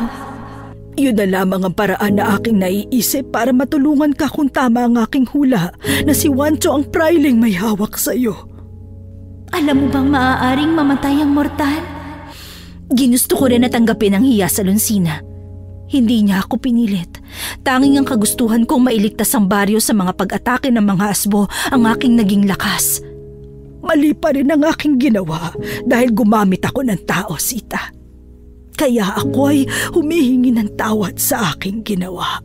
Yun na lamang ang paraan na aking naiisip para matulungan ka kung tama ang aking hula na si Juancho ang praileng may hawak sa iyo. Alam mo bang maaaring mamatay ang mortal? Ginusto ko rin na tanggapin ang hiya sa Lonsina. Hindi niya ako pinilit. Tanging ang kagustuhan kong mailigtas ang baryo sa mga pag-atake ng mga asbo ang aking naging lakas. Mali pa rin ang aking ginawa dahil gumamit ako ng tao, Sita. Kaya ako ay humihingi ng tawad sa aking ginawa.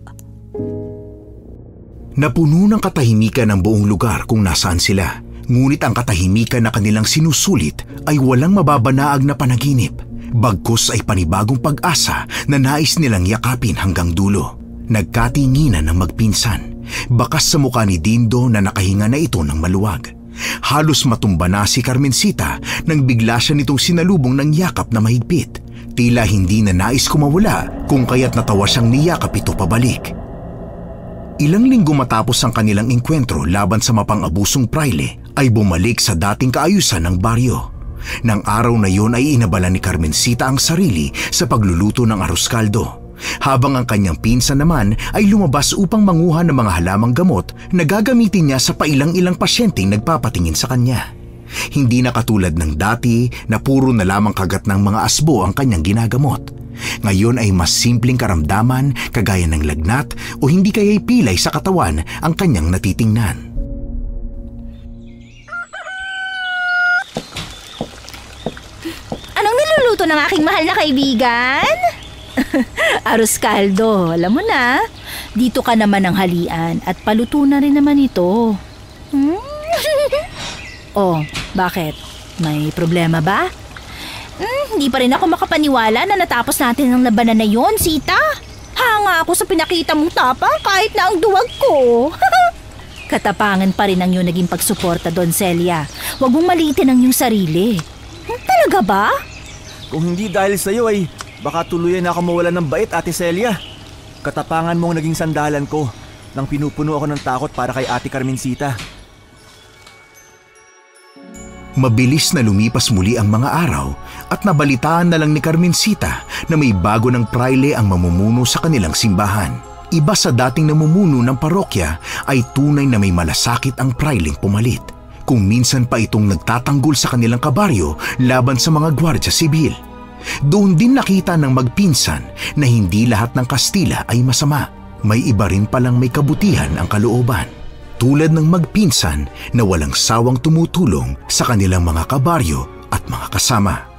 Napuno ng katahimikan ang buong lugar kung nasaan sila. Ngunit ang katahimikan na kanilang sinusulit ay walang mababanaag na panaginip. Bagkus ay panibagong pag-asa na nais nilang yakapin hanggang dulo. Nagkatinginan ng magpinsan. Bakas sa mukha ni Dindo na nakahinga na ito ng maluwag. Halos matumba na si Carmencita nang bigla siya nitong sinalubong ng yakap na mahigpit. Tila hindi na nais kumawala kung kaya't natawa siyang niyakap ito pabalik. Ilang linggo matapos ang kanilang engkwentro laban sa mapang-abusong praile ay bumalik sa dating kaayusan ng baryo. Nang araw na yon ay inabala ni Carmencita ang sarili sa pagluluto ng arroz caldo, habang ang kanyang pinsan naman ay lumabas upang manguha ng mga halamang gamot na gagamitin niya sa pailang-ilang pasyenteng nagpapatingin sa kanya. Hindi na katulad ng dati na puro na lamang kagat ng mga asbo ang kanyang ginagamot. Ngayon ay mas simpleng karamdaman kagaya ng lagnat o hindi kaya'y pilay sa katawan ang kanyang natitingnan. Anong niluluto ng aking mahal na kaibigan? Arroz caldo, alam mo na. Dito ka naman ang halian at paluto na rin naman ito. Oh, bakit? May problema ba? Hindi pa rin ako makapaniwala na natapos natin ang labanan na yon, Sita. Hanga ako sa pinakita mong tapang kahit na ang duwag ko. Katapangan pa rin ang iyong naging pagsuporta, Don Celia. Huwag mong maliitin ang iyong sarili. Talaga ba? Kung hindi dahil sa iyo ay baka tuluyan na ako mawalan ng bait, Ate Celia. Katapangan mo ang naging sandalan ko nang pinupuno ako ng takot para kay Ate Carmencita. Mabilis na lumipas muli ang mga araw at nabalitaan na lang ni Carmencita na may bago ng praile ang mamumuno sa kanilang simbahan. Iba sa dating namumuno ng parokya ay tunay na may malasakit ang praileng pumalit. Kung minsan pa itong nagtatanggol sa kanilang kabaryo laban sa mga gwardya sibil. Doon din nakita ng magpinsan na hindi lahat ng Kastila ay masama. May iba rin palang may kabutihan ang kalooban. Tulad ng magpinsan na walang sawang tumutulong sa kanilang mga kabaryo at mga kasama.